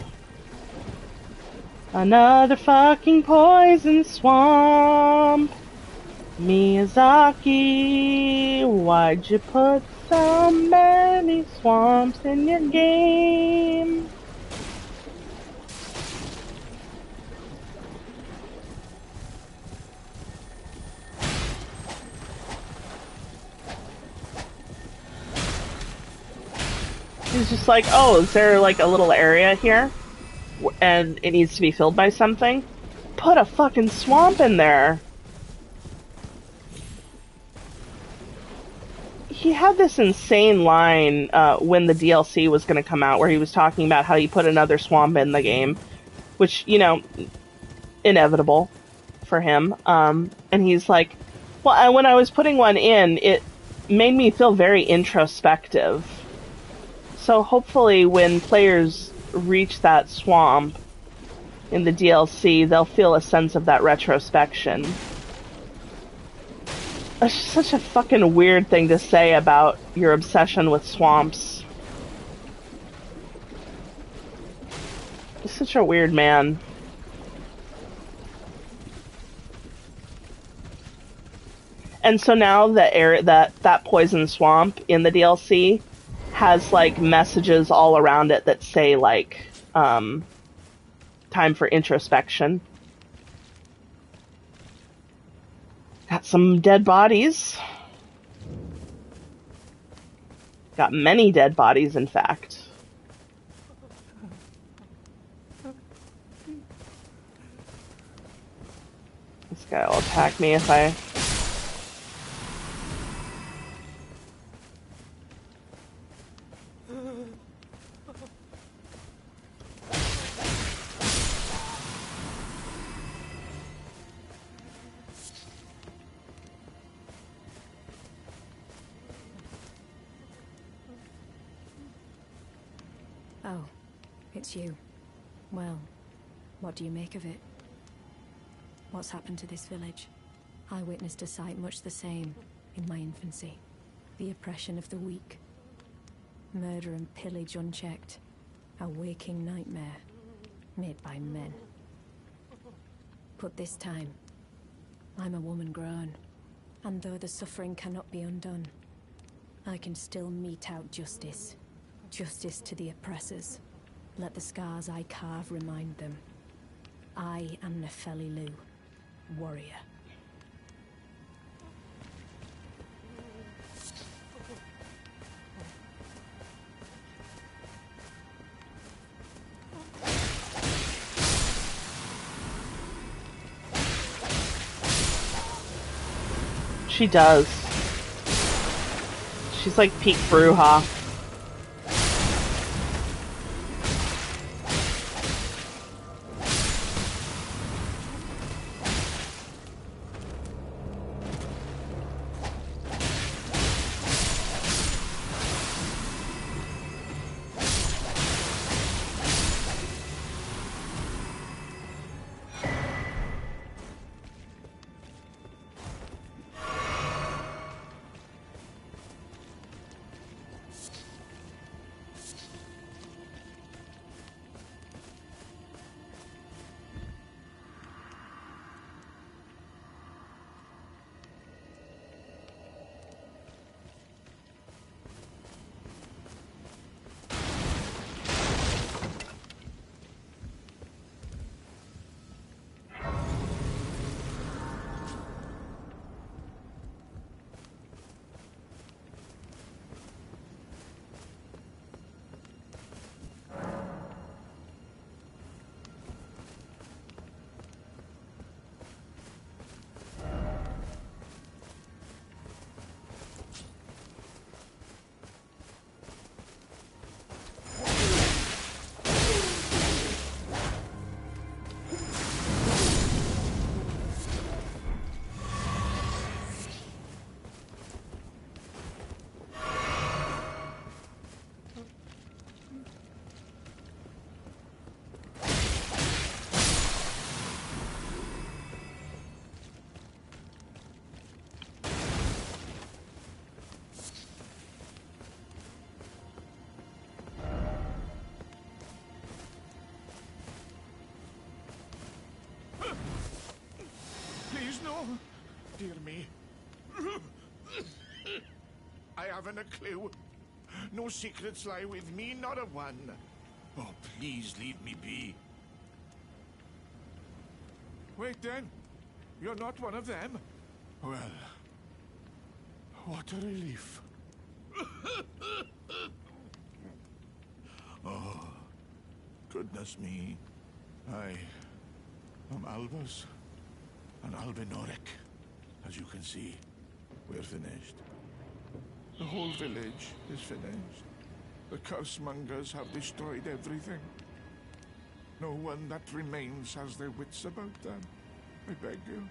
Another fucking poison swamp. Miyazaki, why'd you put so many swamps in your game? He's just like, oh, is there like a little area here? And it needs to be filled by something? Put a fucking swamp in there! He had this insane line when the DLC was going to come out where he was talking about how he put another swamp in the game. Which, you know, inevitable for him. And he's like, well, and when I was putting one in, it made me feel very introspective. So hopefully when players reach that swamp in the DLC, they'll feel a sense of that retrospection. It's such a fucking weird thing to say about your obsession with swamps. He's such a weird man. And so now that poison swamp in the DLC has like messages all around it that say like time for introspection. Got some dead bodies. Got many dead bodies, in fact. This guy will attack me if I... Oh, it's you. Well, what do you make of it? What's happened to this village? I witnessed a sight much the same in my infancy. The oppression of the weak. Murder and pillage unchecked. A waking nightmare made by men. But this time, I'm a woman grown. And though the suffering cannot be undone, I can still mete out justice. Justice to the oppressors. Let the scars I carve remind them. I am Nefeli Loux, warrior. She does. She's like peak Bruja. dear me. I haven't a clue. No secrets lie with me, not a one. Oh, please leave me be. Wait then. You're not one of them? Well, what a relief. Oh, goodness me. I am Albus and Albinoric. As you can see, we're finished. The whole village is finished. The cursemongers have destroyed everything. No one that remains has their wits about them. I beg you.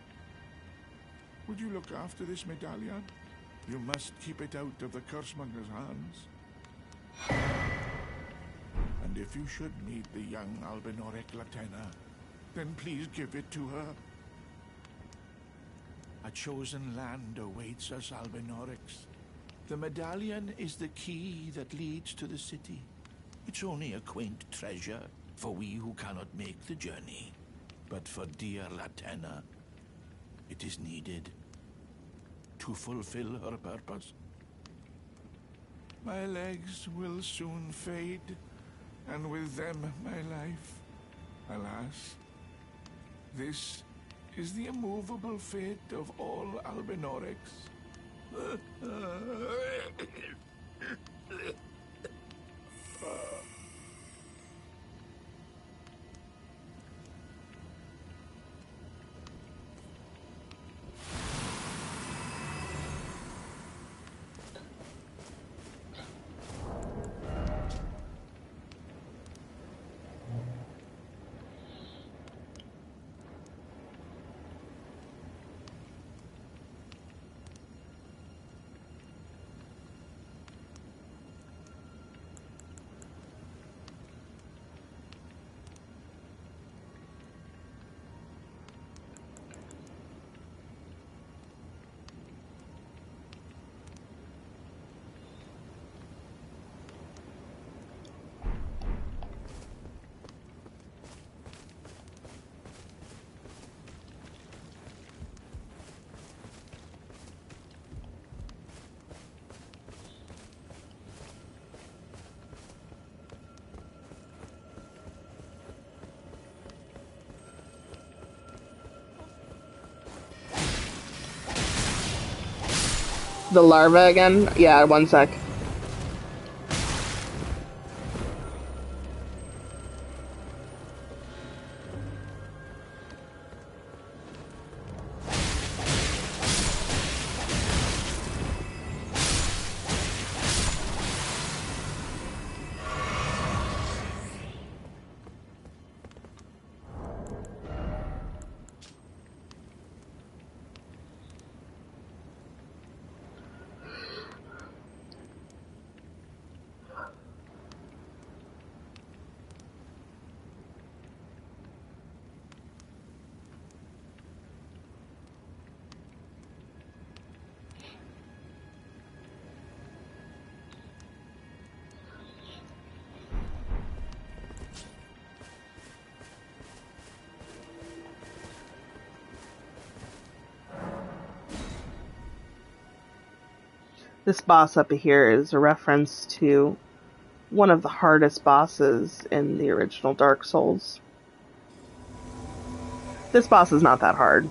Would you look after this medallion? You must keep it out of the cursemonger's hands. And if you should meet the young Albinoric Latenna, then please give it to her. A chosen land awaits us, Albinorics. The medallion is the key that leads to the city. It's only a quaint treasure for we who cannot make the journey. But for dear Latenna, it is needed to fulfill her purpose. My legs will soon fade, and with them my life. Alas, this is the immovable fate of all Albinorics. The larva again? Yeah, one sec. This boss up here is a reference to one of the hardest bosses in the original Dark Souls. This boss is not that hard,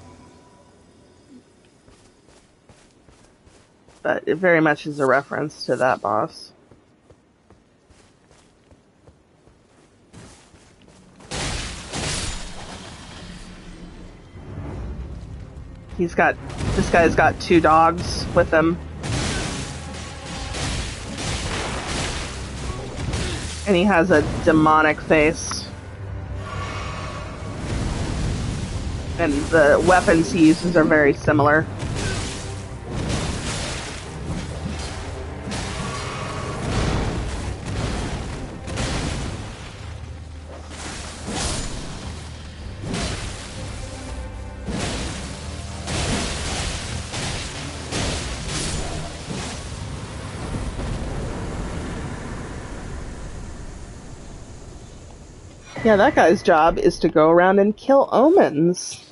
but it very much is a reference to that boss. This guy's got 2 dogs with him. And he has a demonic face. And the weapons he uses are very similar. Yeah, that guy's job is to go around and kill omens.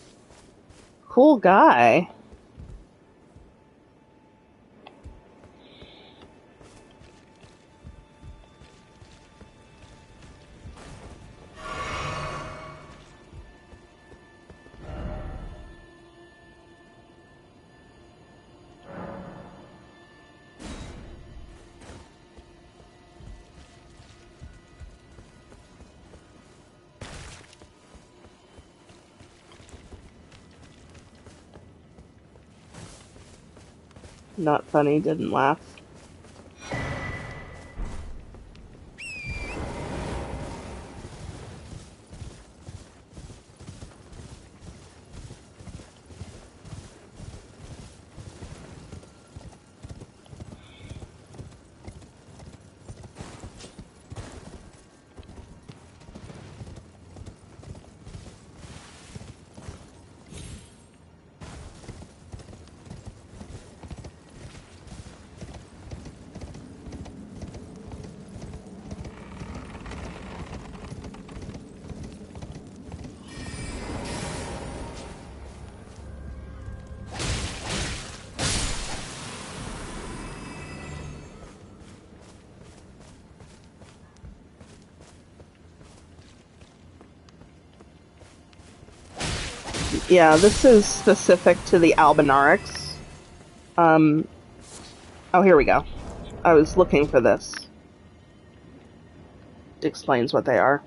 Cool guy. Not funny, didn't laugh. Yeah, this is specific to the Albinaurics. Oh, here we go. I was looking for this. It explains what they are.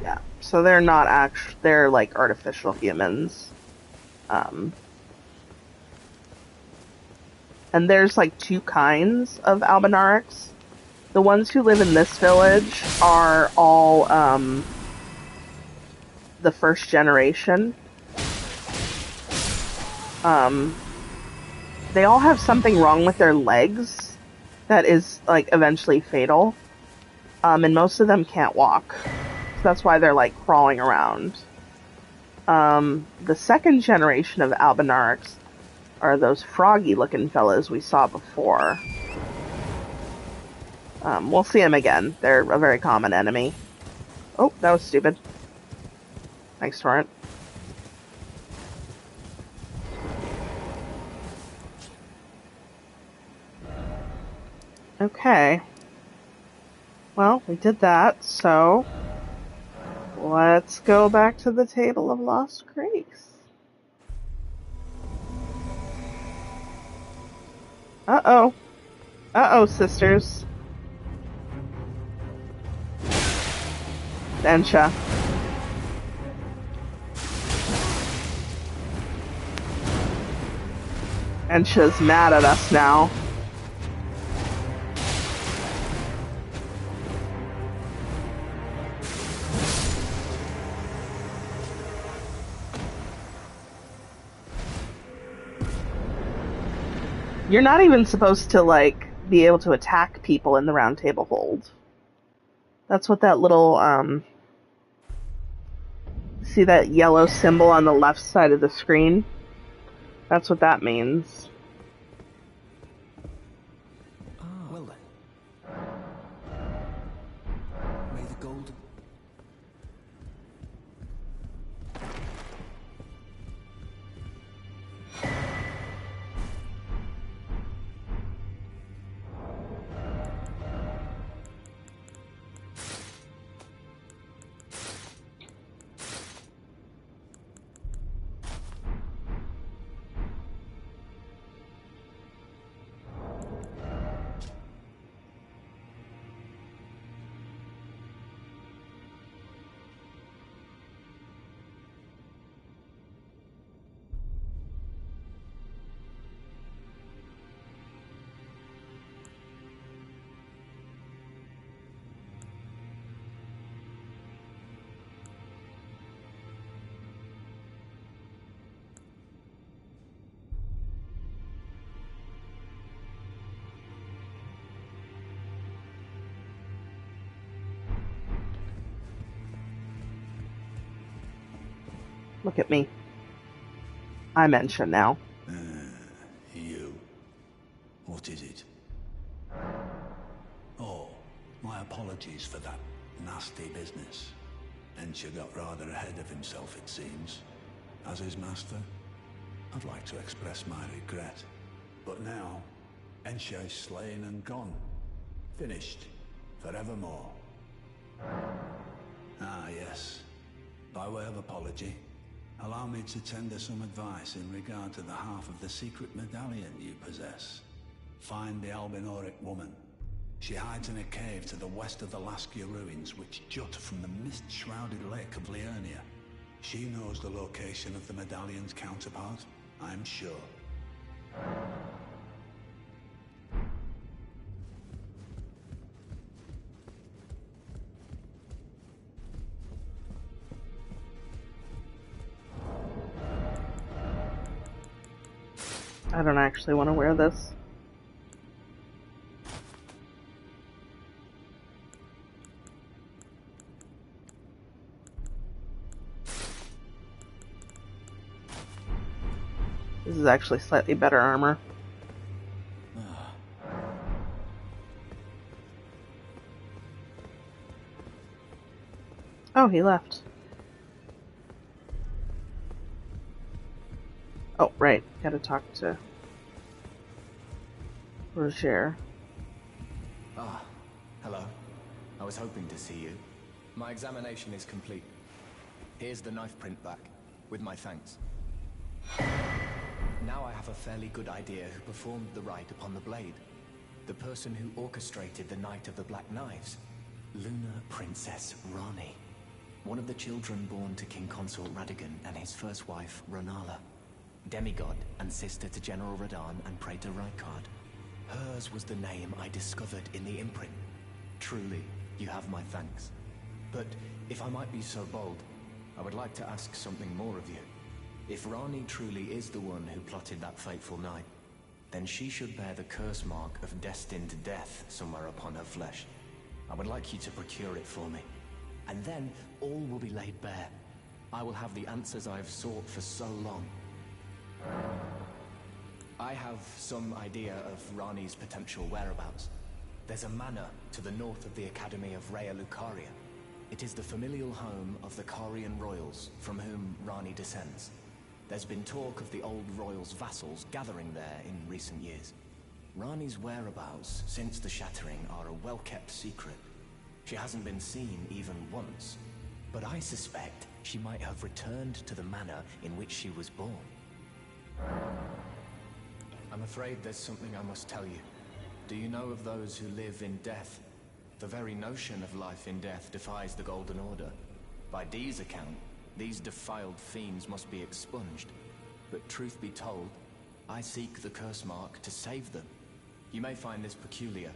Yeah, so they're not actual, they're like artificial humans. And there's like two kinds of Albinaurics. The ones who live in this village are all the first generation. They all have something wrong with their legs that is like eventually fatal. And most of them can't walk. So that's why they're like crawling around. The second generation of Albinaurics are those froggy looking fellas we saw before. We'll see them again. They're a very common enemy. Oh, that was stupid. Thanks, Torrent. Okay. Well, we did that, so let's go back to the Table of Lost Grace. Uh-oh. Uh-oh, sisters. Ensha. Ensha's mad at us now. You're not even supposed to, like, be able to attack people in the Round Table Hold. That's what that little, see that yellow symbol on the left side of the screen? That's what that means. Well then. May the gold... Look at me. I'm Ensha now. You. What is it? Oh, my apologies for that nasty business. Ensha got rather ahead of himself, it seems. As his master, I'd like to express my regret. But now, Ensha is slain and gone. Finished. Forevermore. Ah, yes. By way of apology, Allow me to tender some advice in regard to the half of the secret medallion you possess. Find the Albinoric woman. She hides in a cave to the west of the Laskia ruins, which jut from the mist-shrouded lake of Liurnia. She knows the location of the medallion's counterpart, I'm sure. I don't actually want to wear this. This is actually slightly better armor. Oh, he left. Oh, right. Gotta talk to Roger. Ah, hello. I was hoping to see you. My examination is complete. Here's the knife print back, with my thanks. Now I have a fairly good idea who performed the rite upon the blade. The person who orchestrated the Night of the Black Knives. Lunar Princess Ranni. One of the children born to King Consort Radagon and his first wife, Rennala. Demigod and sister to General Radahn and Praetor Rykard. Hers was the name I discovered in the imprint. Truly, you have my thanks. But if I might be so bold, I would like to ask something more of you. If Ranni truly is the one who plotted that fateful night, then she should bear the curse mark of destined death somewhere upon her flesh. I would like you to procure it for me. And then all will be laid bare. I will have the answers I have sought for so long. I have some idea of Ranni's potential whereabouts. There's a manor to the north of the Academy of Raya Lucaria. It is the familial home of the Carian royals, from whom Ranni descends. There's been talk of the old royals' vassals gathering there in recent years. Ranni's whereabouts since the shattering are a well-kept secret. She hasn't been seen even once, but I suspect she might have returned to the manor in which she was born. I'm afraid there's something I must tell you. Do you know of those who live in death? The very notion of life in death defies the Golden Order. By Dee's account, these defiled fiends must be expunged. But truth be told, I seek the curse mark to save them. You may find this peculiar,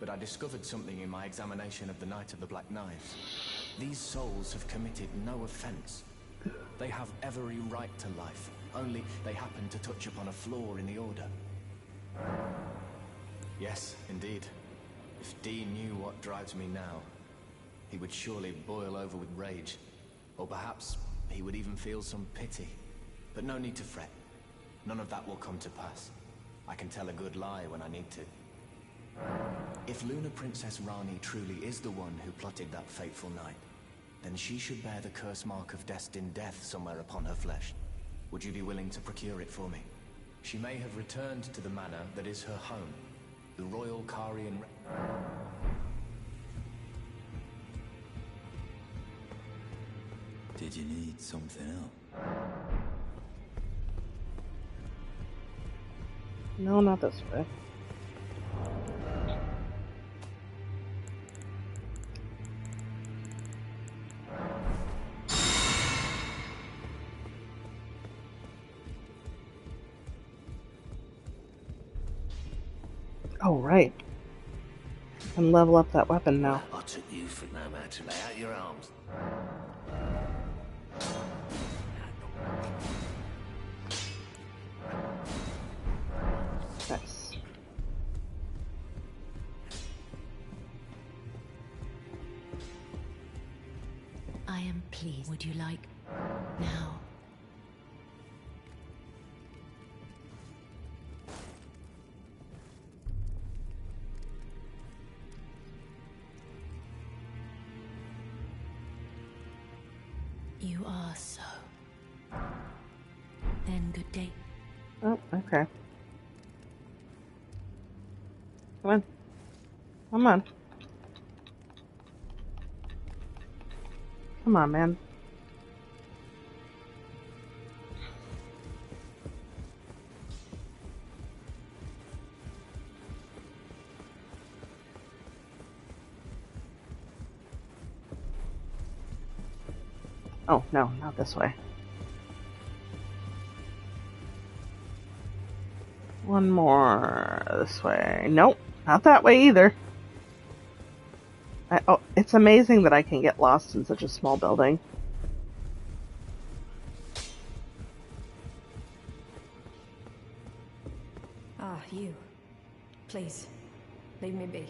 but I discovered something in my examination of the Night of the Black Knives. These souls have committed no offense. They have every right to life, only they happen to touch upon a flaw in the Order. Yes, indeed. If Dee knew what drives me now, he would surely boil over with rage. Or perhaps he would even feel some pity. But no need to fret. None of that will come to pass. I can tell a good lie when I need to. If Lunar Princess Ranni truly is the one who plotted that fateful night, then she should bear the curse mark of destined death somewhere upon her flesh. Would you be willing to procure it for me? She may have returned to the manor that is her home, the Royal Carian... Did you need something else? No, not this way. Oh, right. And level up that weapon now. I took you for no man to lay out your arms. Nice. I am pleased. Would you like now? You are so. Then good day. Oh, okay. Come on. Come on. Come on, man. Oh, no, not this way. One more this way. Nope, not that way either. Oh, it's amazing that I can get lost in such a small building. Ah, you. Please, leave me be.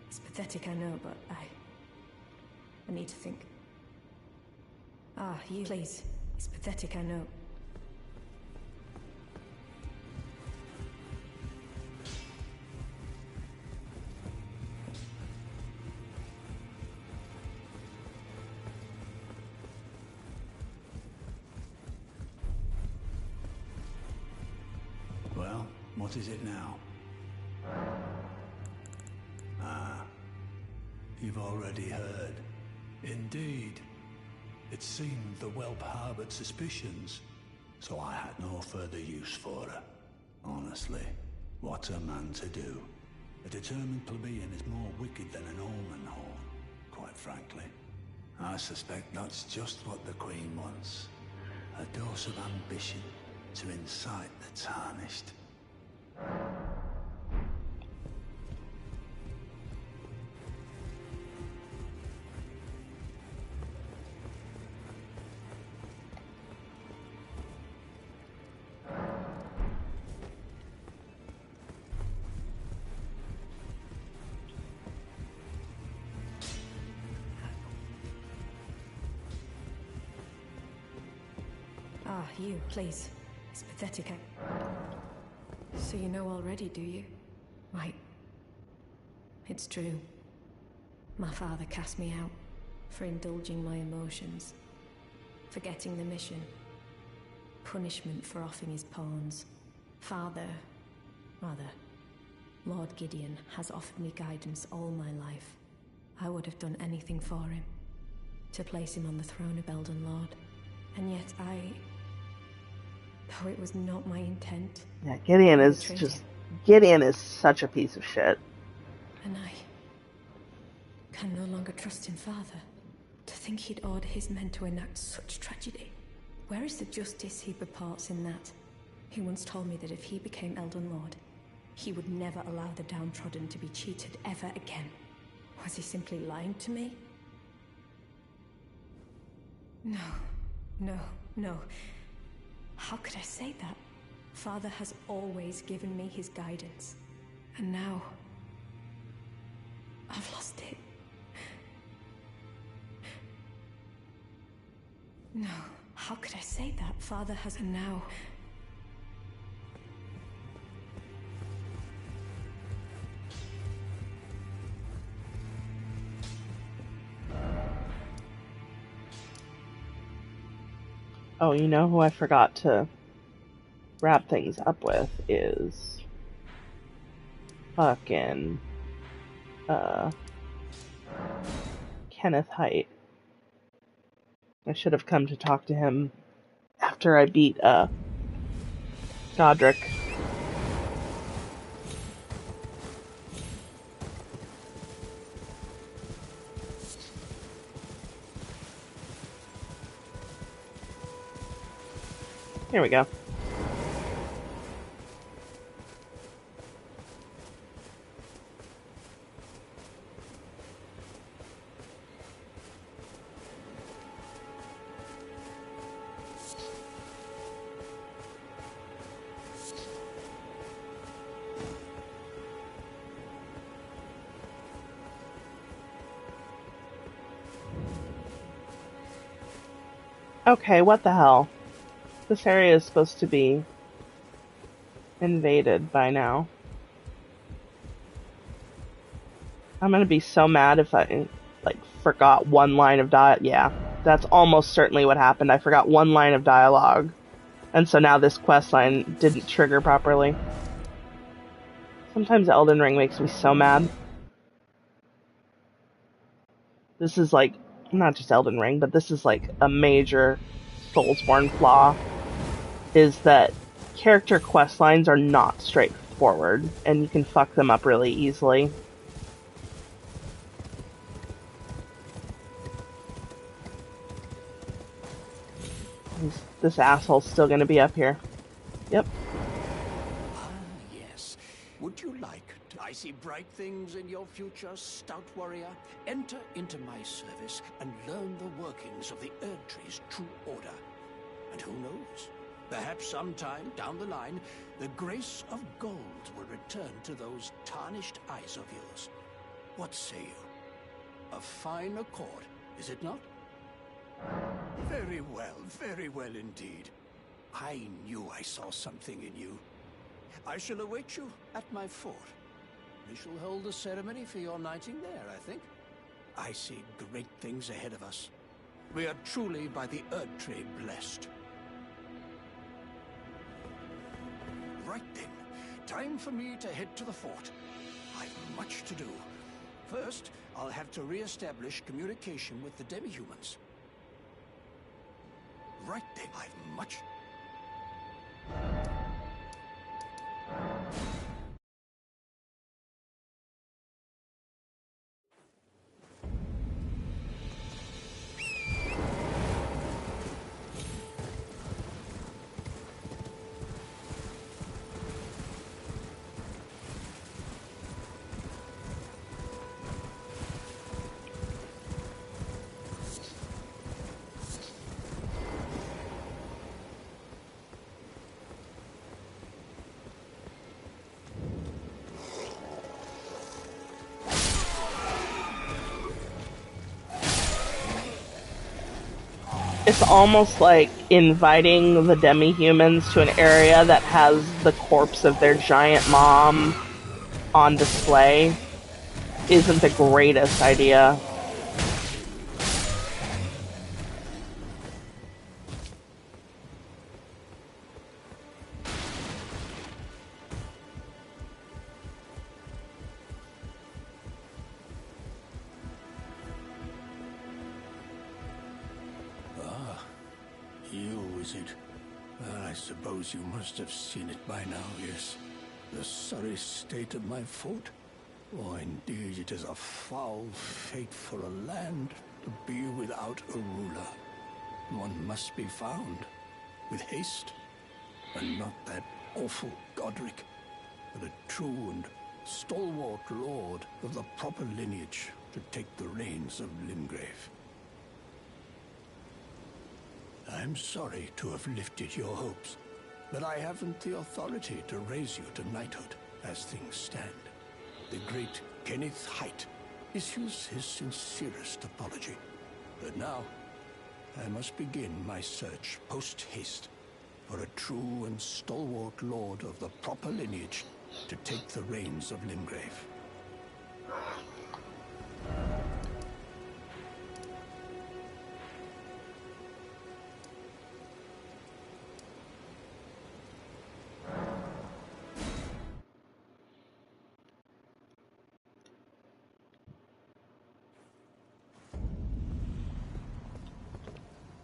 It's pathetic, I know, but I need to think. Ah, you. Please. It's pathetic, I know. Well, what is it now? Ah, you've already heard. Indeed. It seemed the whelp harbored suspicions, so I had no further use for her. Honestly, what's a man to do? A determined plebeian is more wicked than an almond horn, quite frankly. I suspect that's just what the Queen wants. A dose of ambition to incite the tarnished. Ah, you. Please. It's pathetic, So you know already, do you? Right. It's true. My father cast me out for indulging my emotions, forgetting the mission, punishment for offing his pawns. Lord Gideon has offered me guidance all my life. I would have done anything for him, to place him on the throne of Elden Lord. And yet though it was not my intent. Yeah, Gideon is such a piece of shit. And I can no longer trust in Father. To think he'd order his men to enact such tragedy. Where is the justice he purports in that? He once told me that if he became Elden Lord, he would never allow the downtrodden to be cheated ever again. Was he simply lying to me? No. How could I say that? Father has always given me his guidance. And now, I've lost it. No, how could I say that? Father has... And now... Oh, you know who I forgot to wrap things up with is fucking Kenneth Haight. I should have come to talk to him after I beat Godric. Here we go. Okay, what the hell? This area is supposed to be invaded by now. I'm gonna be so mad if I, forgot one line of dialogue. Yeah, that's almost certainly what happened. I forgot one line of dialogue. And so now this quest line didn't trigger properly. Sometimes Elden Ring makes me so mad. This is not just Elden Ring, but this is a major Soulsborne flaw. Is that character quest lines are not straightforward, and you can fuck them up really easily. this asshole's still gonna be up here. Yep. Ah, yes. Would you like to... I see bright things in your future, stout warrior. Enter into my service and learn the workings of the Erdtree's true order. And who knows? Perhaps sometime down the line, the grace of gold will return to those tarnished eyes of yours. What say you? A fine accord, is it not? Very well indeed. I knew I saw something in you. I shall await you at my fort. We shall hold a ceremony for your knighting there, I think. I see great things ahead of us. We are truly by the Erdtree blessed. Right then, time for me to head to the fort. I've much to do. First, I'll have to re-establish communication with the demi-humans. Right then, I've much... It's almost like inviting the demi-humans to an area that has the corpse of their giant mom on display isn't the greatest idea. I suppose you must have seen it by now, yes. The sorry state of my fort? Oh, indeed, it is a foul fate for a land to be without a ruler. One must be found, with haste, and not that awful Godric, but a true and stalwart lord of the proper lineage to take the reins of Limgrave. I'm sorry to have lifted your hopes, but I haven't the authority to raise you to knighthood as things stand. The great Kenneth Haight issues his sincerest apology. But now, I must begin my search post-haste for a true and stalwart lord of the proper lineage to take the reins of Limgrave.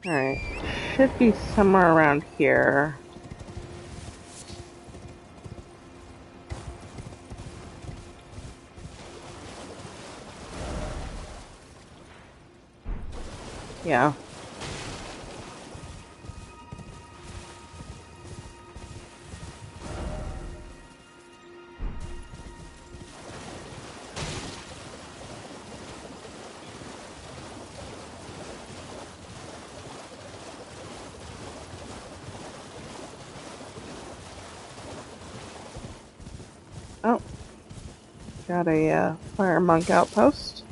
Alright, should be somewhere around here. Yeah. Oh, got a fire monk outpost.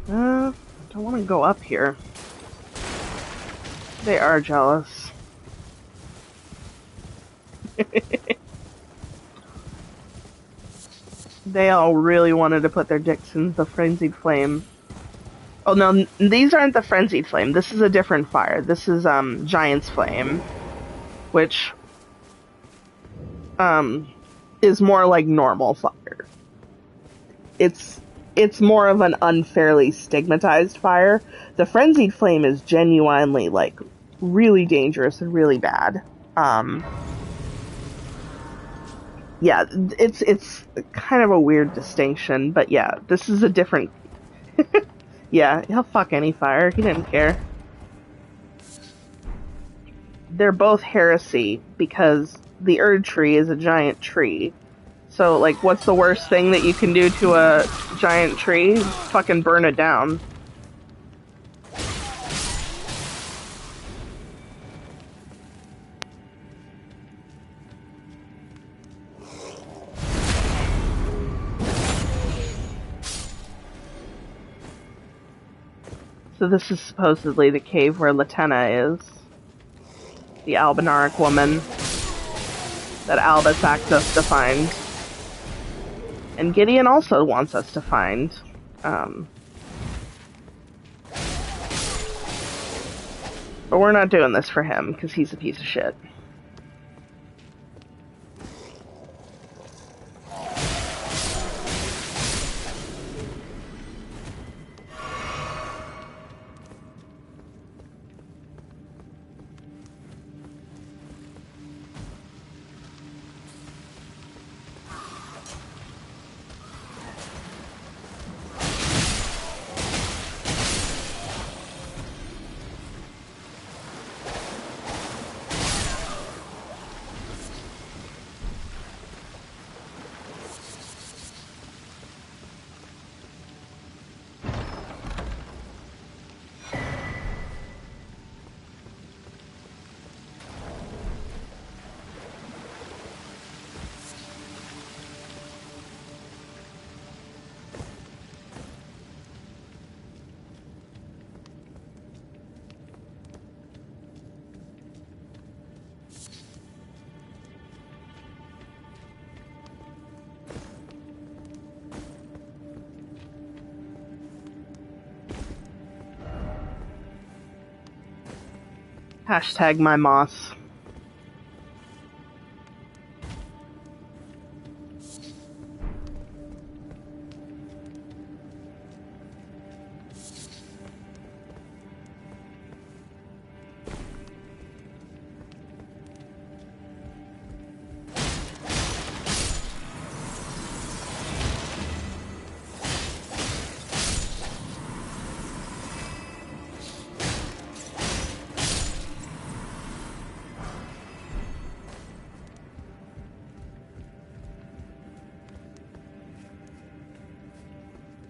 I don't want to go up here. They are jealous. They all really wanted to put their dicks in the frenzied flame. Oh no, these aren't the frenzied flame. This is a different fire. This is Giant's Flame, which is more like normal fire. It's more of an unfairly stigmatized fire. The frenzied flame is genuinely like really dangerous and really bad. Yeah, it's kind of a weird distinction, but yeah, this is a different. Yeah, he'll fuck any fire. He didn't care. They're both heresy because the Erd tree is a giant tree. So, like, what's the worst thing that you can do to a giant tree? Fucking burn it down. So this is supposedly the cave where Latenna is. The Albinauric woman that Albus asked us to find. And Gideon also wants us to find. But we're not doing this for him, because he's a piece of shit. Hashtag my moss.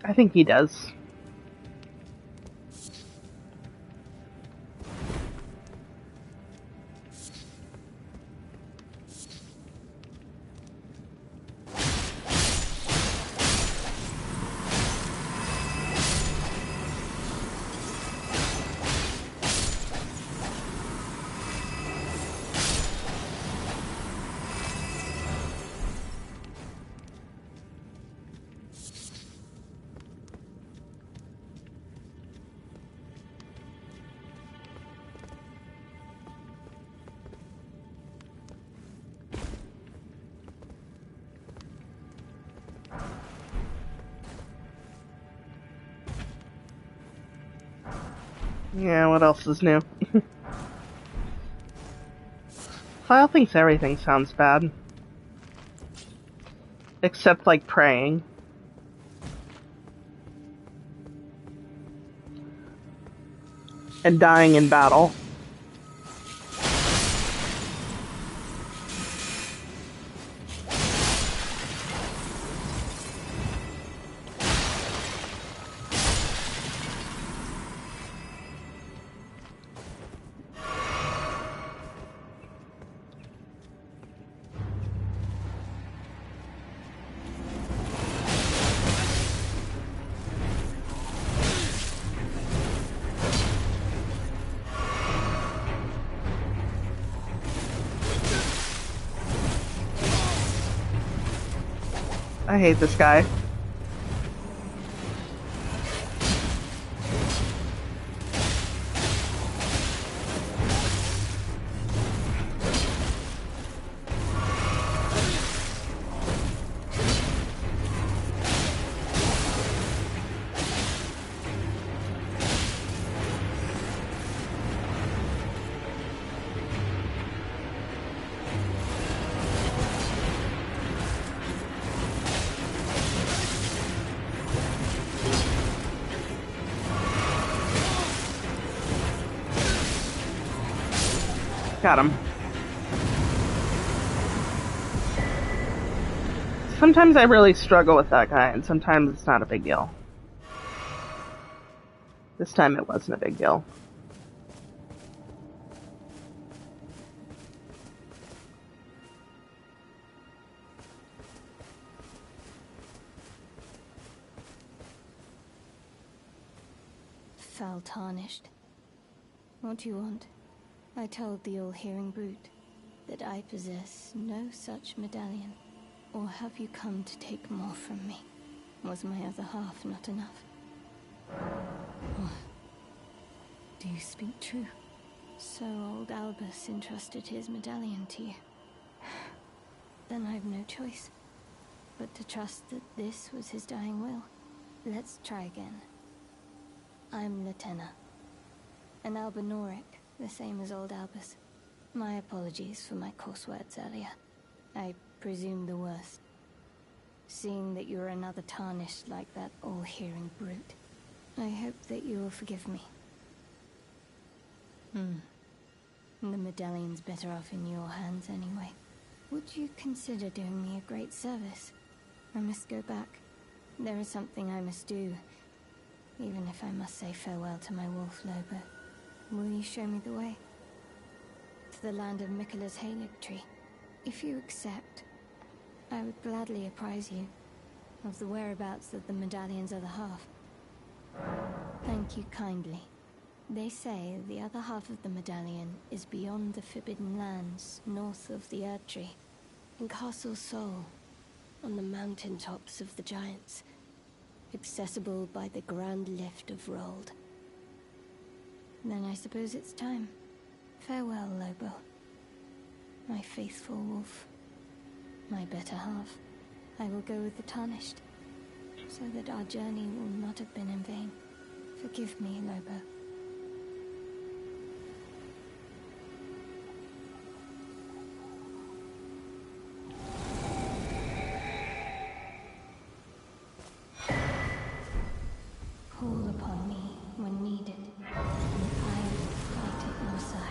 I think he does. Yeah, what else is new? File thinks everything sounds bad. Except, like, praying. And dying in battle. I hate this guy. Got him. Sometimes I really struggle with that guy, and sometimes it's not a big deal. This time it wasn't a big deal. Foul tarnished. What do you want? I told the all-hearing brute that I possess no such medallion. Or have you come to take more from me? Was my other half not enough? Oh. Do you speak true? So old Albus entrusted his medallion to you. Then I've no choice but to trust that this was his dying will. Let's try again. I'm Latenna, an Albinoric, the same as old Albus. My apologies for my coarse words earlier. I presume the worst. Seeing that you're another tarnished like that all-hearing brute, I hope that you will forgive me. The medallion's better off in your hands anyway. Would you consider doing me a great service? I must go back. There is something I must do, even if I must say farewell to my wolf Lobo. Will you show me the way? To the land of Miquella's Halig tree. If you accept, I would gladly apprise you of the whereabouts of the medallion's other half. Thank you kindly. They say the other half of the medallion is beyond the Forbidden Lands, north of the Erdtree, in Castle Sol, on the mountain tops of the Giants, accessible by the Grand Lift of Rold. Then I suppose it's time. Farewell, Lobo. My faithful wolf. My better half. I will go with the Tarnished, so that our journey will not have been in vain. Forgive me, Lobo. Call upon me when needed, and I will fight at your side.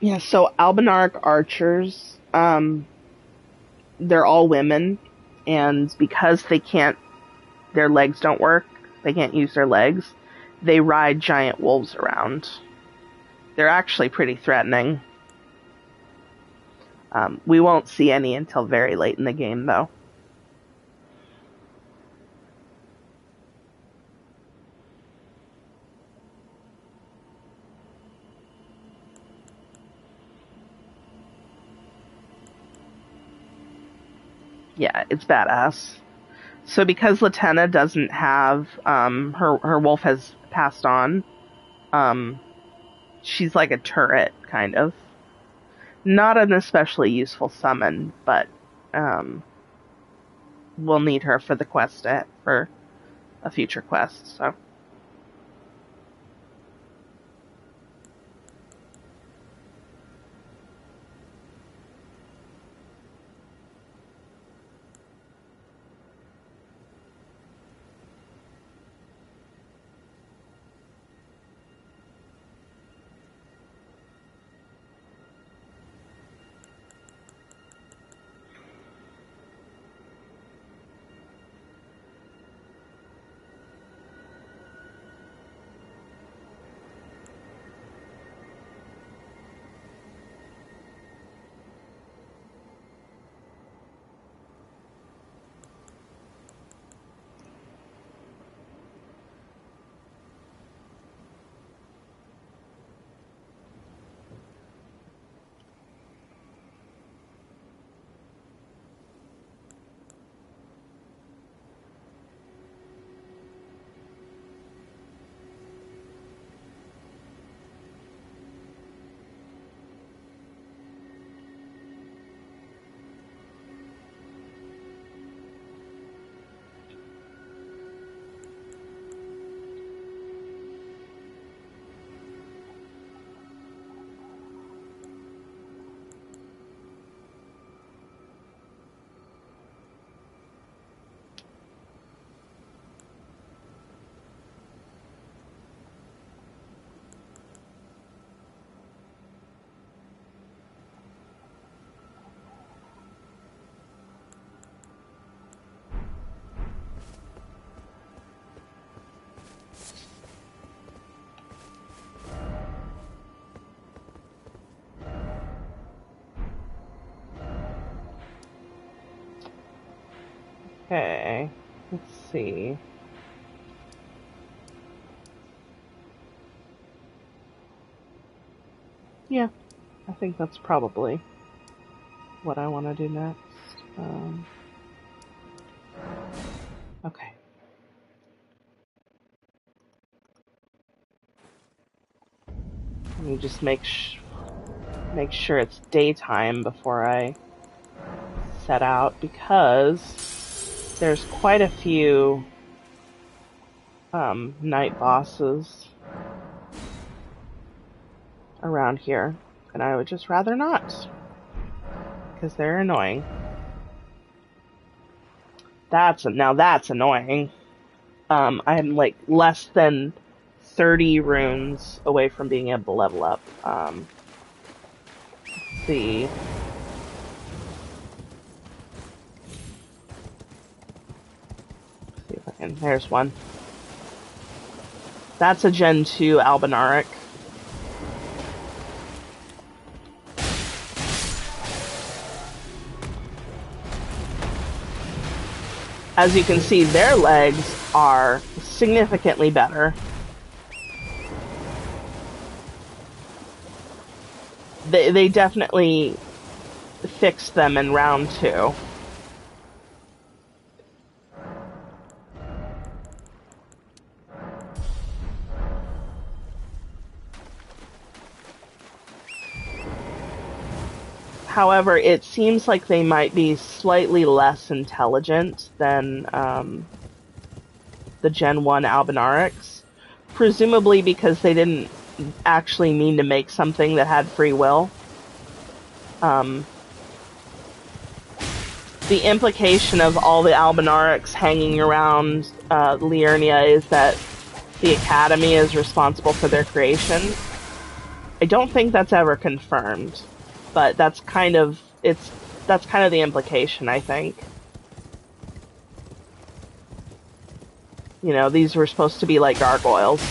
Yeah, so Albinaric archers, they're all women, and because their legs don't work, they can't use their legs, they ride giant wolves around. They're actually pretty threatening. We won't see any until very late in the game, though. Yeah, it's badass. So because Latenna doesn't have, her wolf has passed on, she's like a turret, kind of. Not an especially useful summon, but, we'll need her for the quest, for a future quest, so. Okay, let's see. Yeah, I think that's probably what I want to do next. Okay. Let me just make sure it's daytime before I set out, because there's quite a few night bosses around here, and I would just rather not, because they're annoying. That's annoying. I'm like less than 30 runes away from being able to level up. Let's see. See if I can. There's one. That's a Gen 2 Albinauric. As you can see, their legs are significantly better. They definitely fixed them in round 2. However, it seems like they might be slightly less intelligent than the Gen 1 Albinaurics, presumably because they didn't actually mean to make something that had free will. The implication of all the Albinaurics hanging around Liurnia is that the Academy is responsible for their creation. I don't think that's ever confirmed, but that's kind of the implication, I think. You know, these were supposed to be like gargoyles.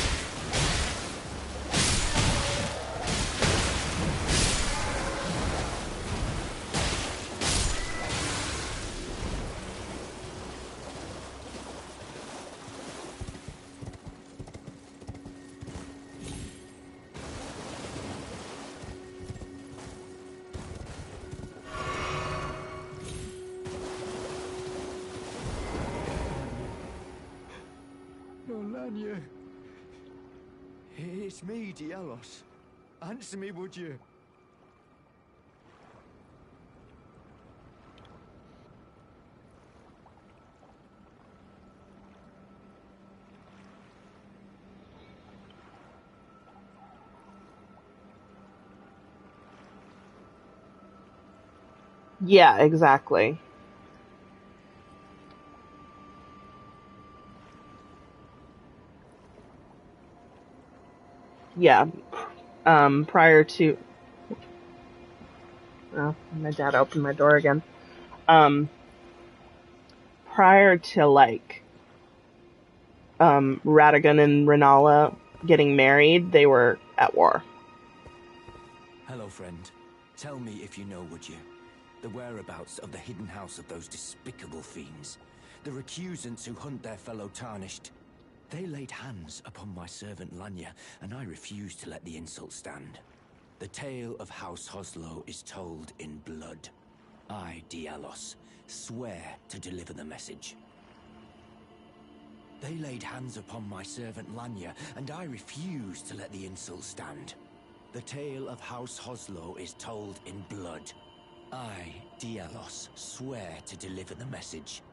Lanya. It's me, Dialos. Answer me, would you? Yeah, exactly. Yeah. Prior to... Oh, my dad opened my door again. Prior to, like, Radagon and Renala getting married, they were at war. Hello, friend. Tell me if you know, would you? The whereabouts of the hidden house of those despicable fiends. The recusants who hunt their fellow tarnished. They laid hands upon my servant Lanya, and I refused to let the insult stand. The tale of House Hoslow is told in blood. I, Dialos, swear to deliver the message. They laid hands upon my servant Lanya, and I refused to let the insult stand. The tale of House Hoslow is told in blood. I, Dialos, swear to deliver the message.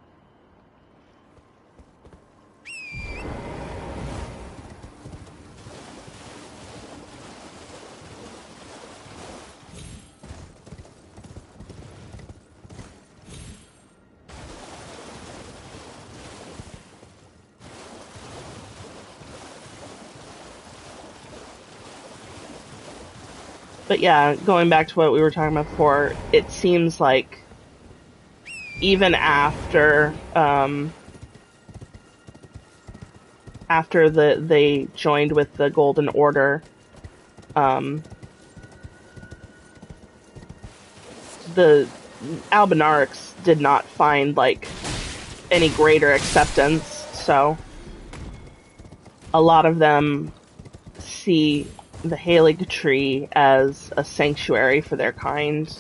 But yeah, going back to what we were talking about before, it seems like even after they joined with the Golden Order, the Albinaurics did not find like any greater acceptance, so a lot of them see the Halig tree as a sanctuary for their kind.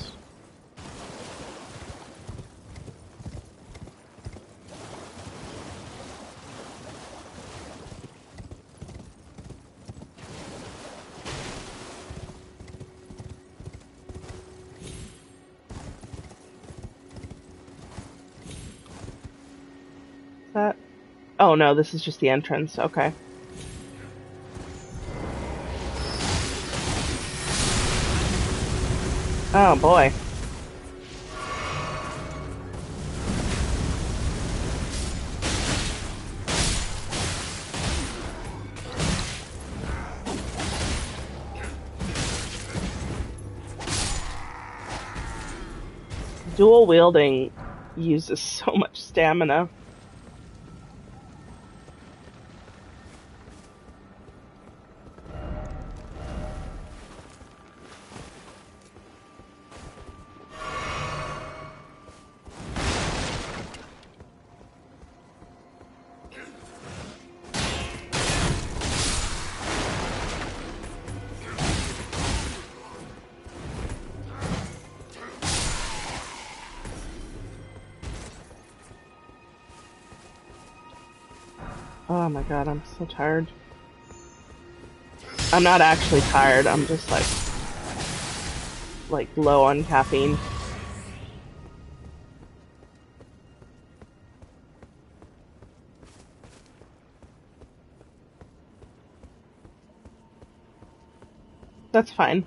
That? Oh no, this is just the entrance. Okay. Oh boy. Dual wielding uses so much stamina. Oh my god, I'm so tired. I'm not actually tired, I'm just like low on caffeine. That's fine.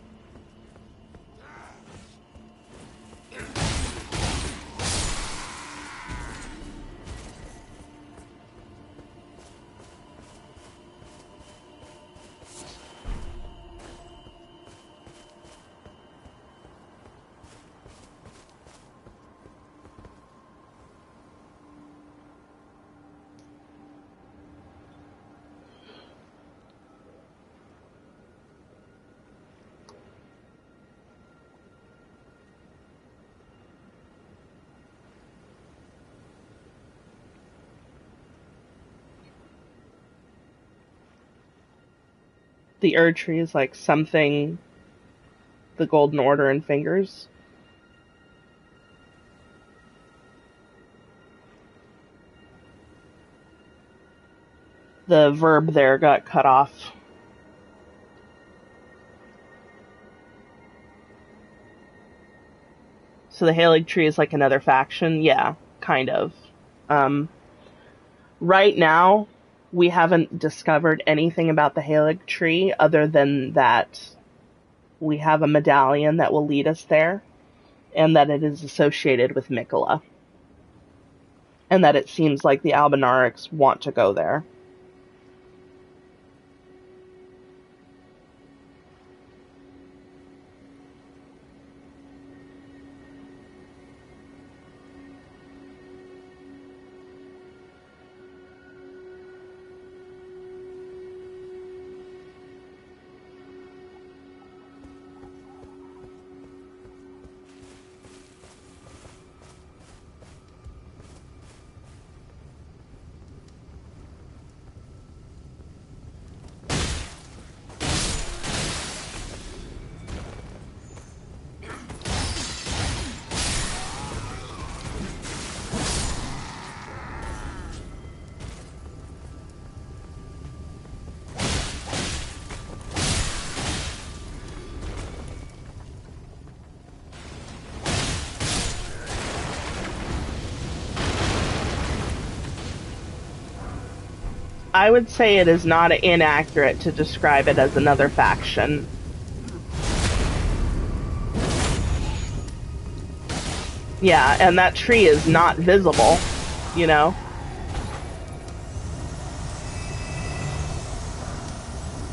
The Erd tree is like something the Golden Order and fingers. The verb there got cut off. So the Halig tree is like another faction? Yeah, kind of. Right now, we haven't discovered anything about the Halig tree other than that we have a medallion that will lead us there, and that it is associated with Miquella. And that it seems like the Albinaurics want to go there. I would say it is not inaccurate to describe it as another faction. Yeah, and that tree is not visible, you know?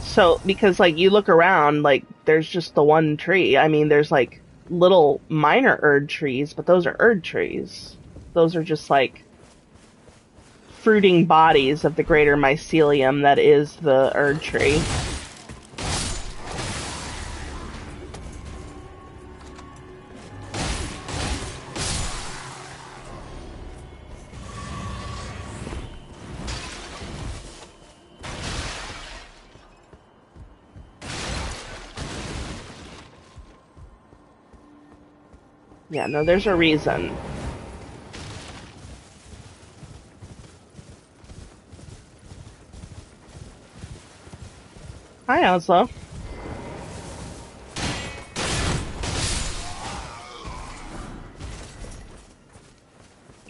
So, because, like, you look around, like, there's just the one tree. I mean, there's, like, little minor Erd trees, but those are Erd trees. Those are just, like, fruiting bodies of the greater mycelium that is the Erd tree. Yeah, no, there's a reason. Hi, Oslo.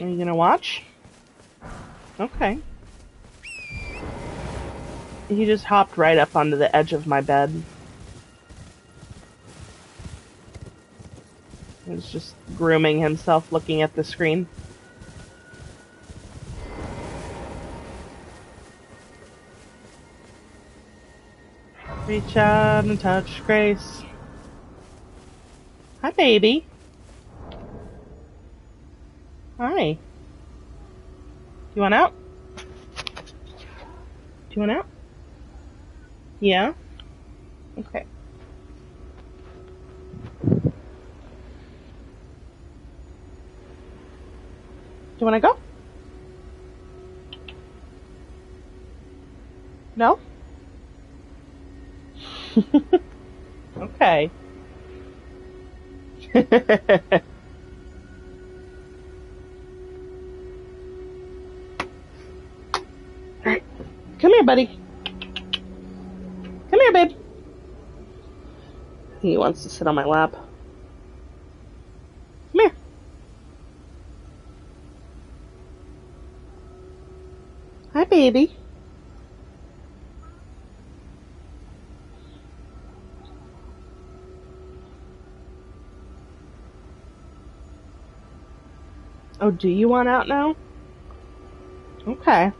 Are you gonna watch? Okay. He just hopped right up onto the edge of my bed. He was just grooming himself, looking at the screen. Reach out and touch Grace. Hi, baby. Hi. You want out? Do you want out? Yeah? Okay. Do you want to go? No? Okay. Alright. Come here, buddy. Come here, babe. He wants to sit on my lap. Come here. Hi, baby. Oh, do you want out now? Okay.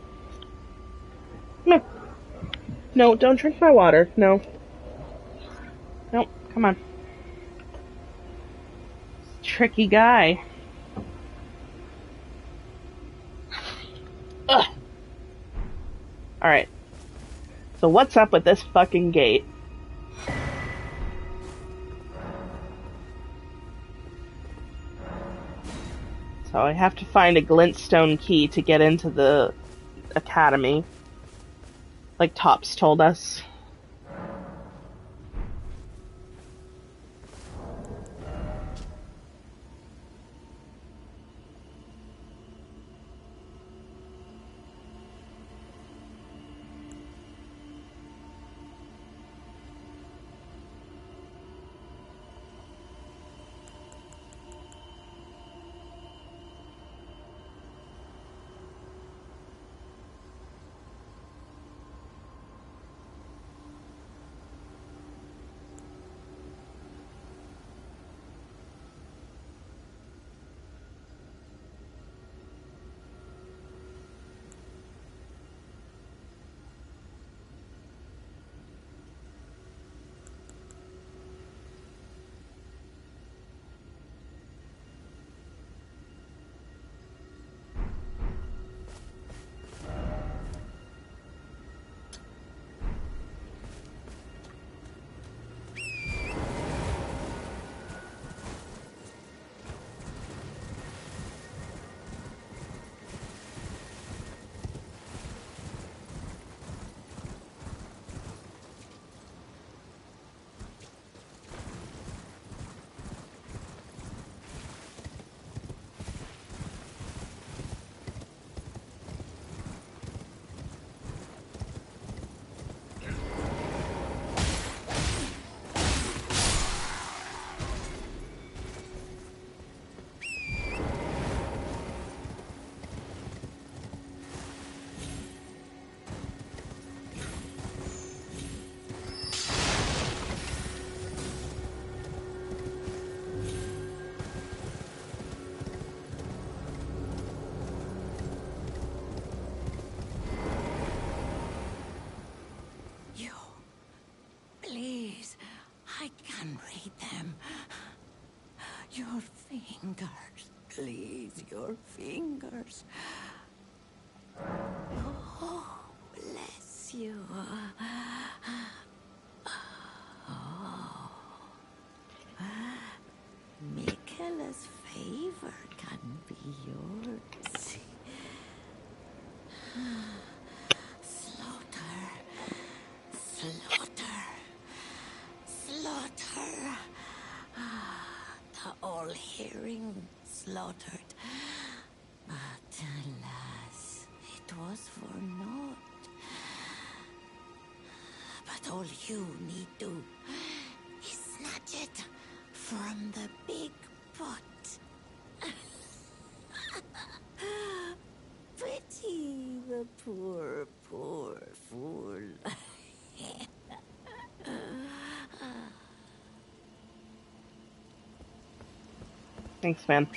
Come here. No, don't drink my water. No. Nope, come on. Tricky guy. Ugh. Alright. So what's up with this fucking gate? So I have to find a glintstone key to get into the academy. Like Tops told us. Please, I can read them. Your fingers, please, your fingers. Oh, bless you. Oh. Miquella's favor can be yours. Slaughter. Slaughter. Slaughter. The all-hearing slaughtered. But alas, it was for naught. But all you need do is snatch it from the big pot. Pity the poor, poor fool. Thanks, man.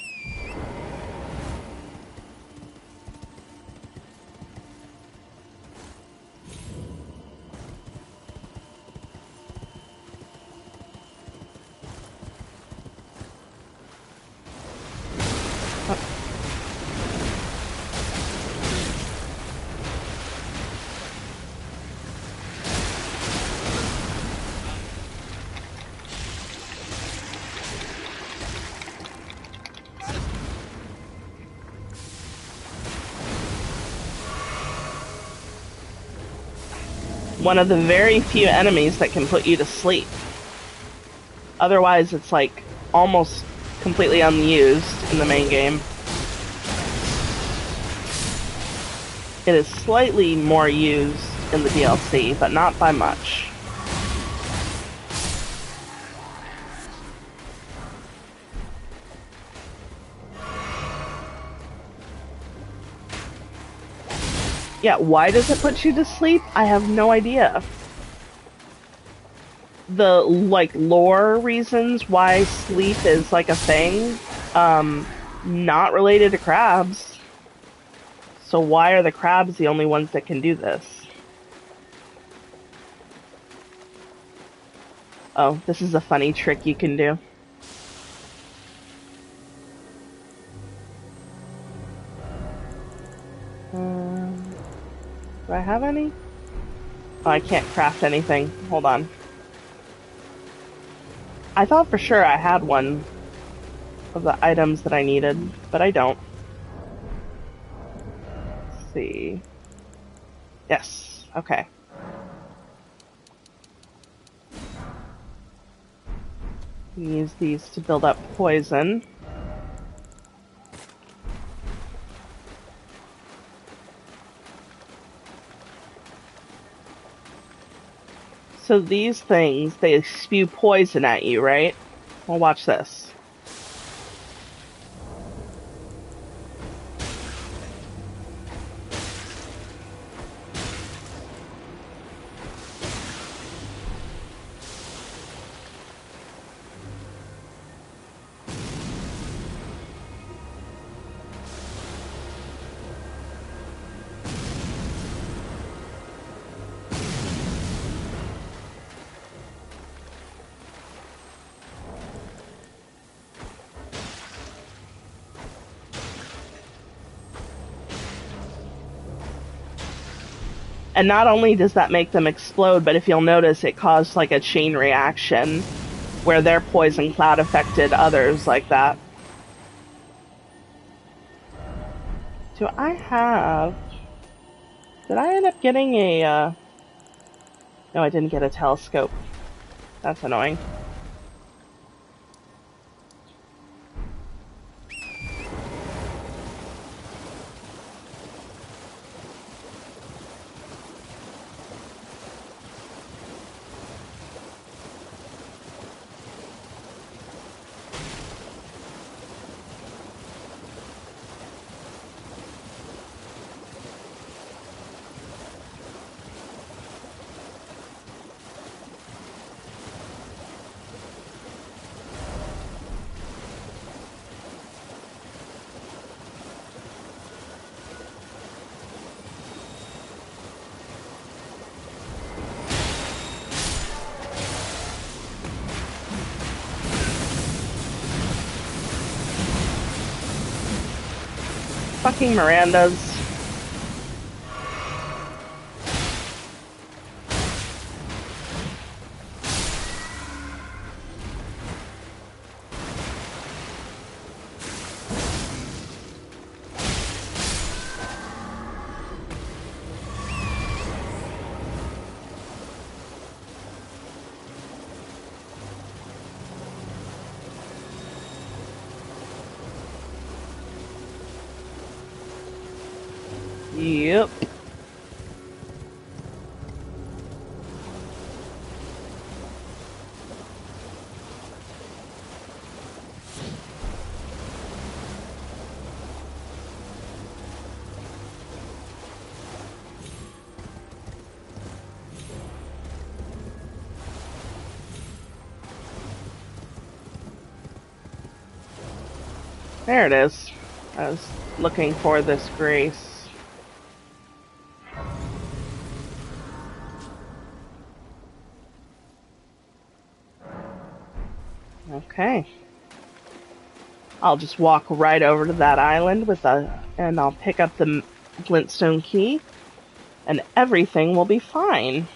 One of the very few enemies that can put you to sleep. Otherwise, it's like almost completely unused in the main game. It is slightly more used in the DLC, but not by much. Yeah, why does it put you to sleep? I have no idea. The, like, lore reasons why sleep is, like, a thing, not related to crabs. So why are the crabs the only ones that can do this? Oh, this is a funny trick you can do. Do I have any? Oh, I can't craft anything. Hold on. I thought for sure I had one of the items that I needed, but I don't. Let's see. Yes. Okay. Use these to build up poison. So these things, they spew poison at you, right? Well, watch this. And not only does that make them explode, but if you'll notice, it caused like a chain reaction where their poison cloud affected others like that. Do I have... Did I end up getting a... No, I didn't get a telescope. That's annoying. Fucking Mirandas. Yep. There it is. I was looking for this grace. Okay. I'll just walk right over to that island and I'll pick up the glintstone key, and everything will be fine.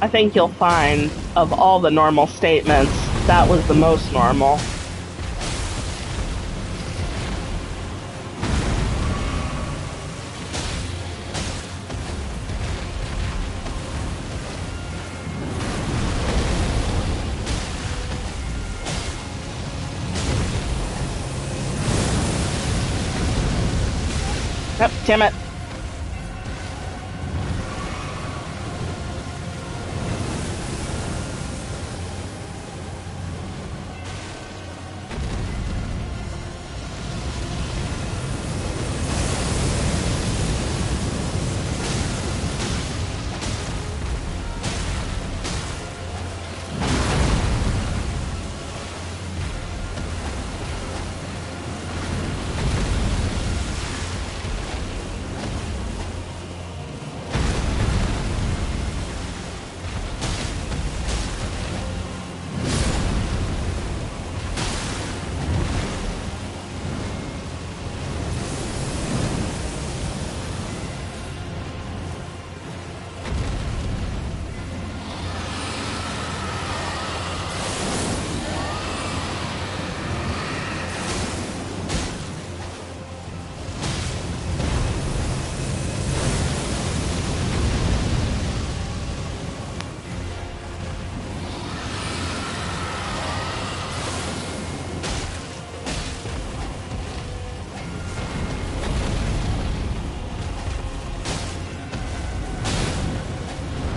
I think you'll find, of all the normal statements, that was the most normal. Yep, damn it.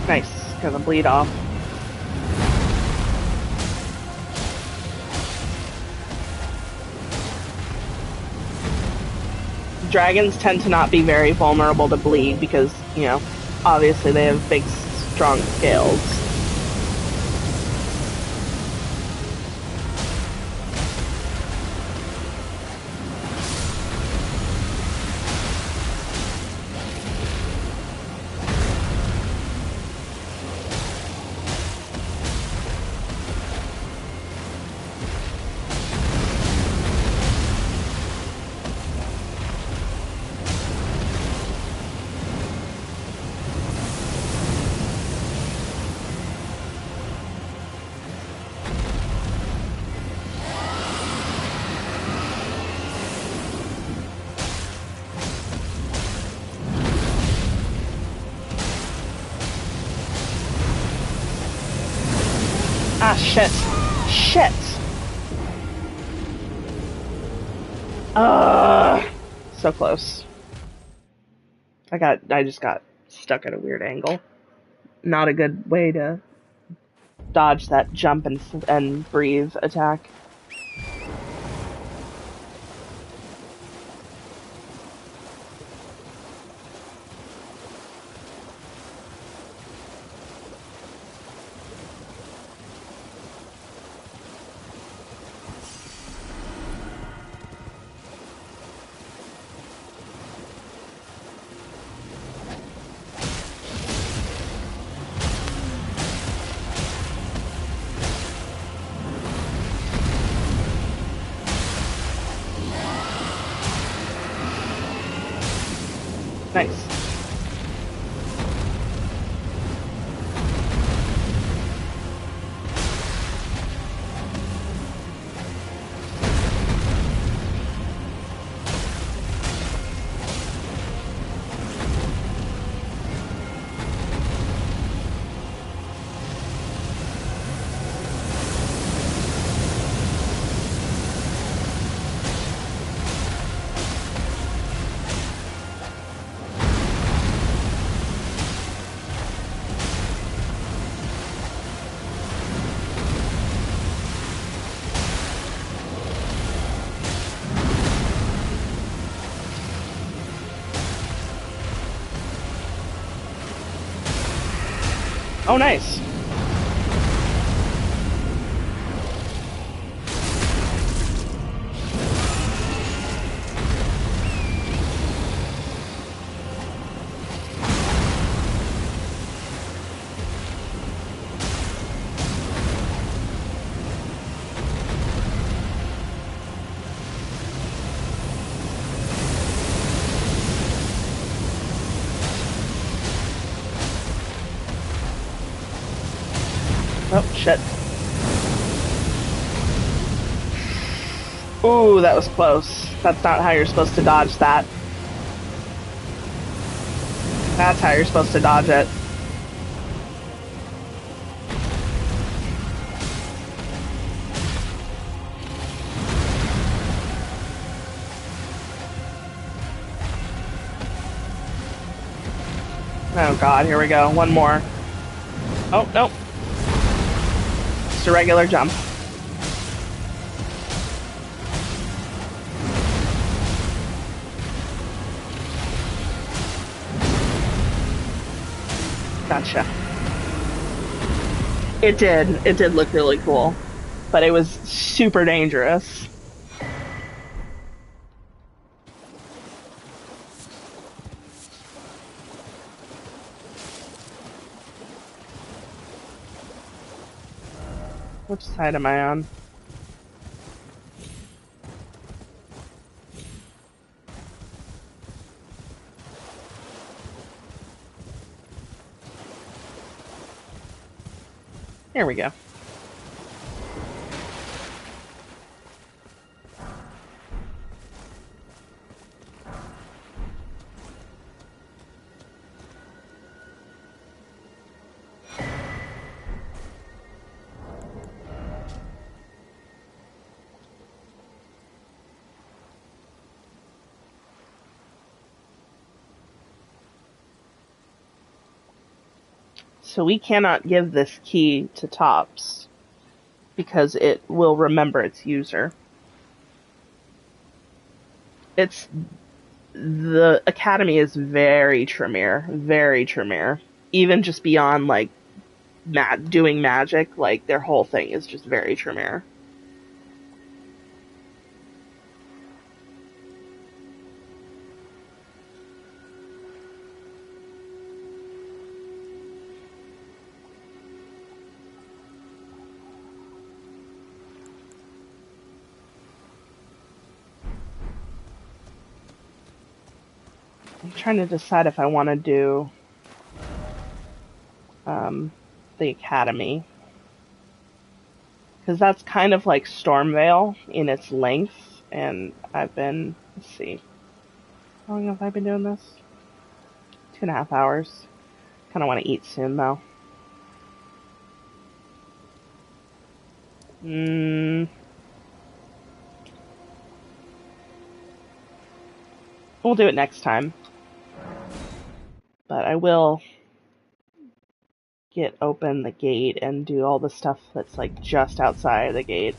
Nice, gonna bleed off. Dragons tend to not be very vulnerable to bleed because, you know, obviously they have big, strong scales. Ah, shit. Shit! So close. I just got stuck at a weird angle. Not a good way to dodge that jump and breathe attack. Nice. Oh, nice. Oh, shit. Ooh, that was close. That's not how you're supposed to dodge that. That's how you're supposed to dodge it. Oh god, here we go. One more. Oh, nope. Just a regular jump. Gotcha. It did. It did look really cool. But it was super dangerous. Which side am I on? Here we go. So we cannot give this key to Tops because it will remember its user. The Academy is very Tremere, very Tremere. Even just beyond, like, doing magic, like, their whole thing is just very Tremere. I'm trying to decide if I want to do the Academy. Because that's kind of like Stormveil in its length, and I've been, let's see, how long have I been doing this? 2.5 hours. Kind of want to eat soon, though. We'll do it next time. But I will get open the gate and do all the stuff that's like just outside the gate.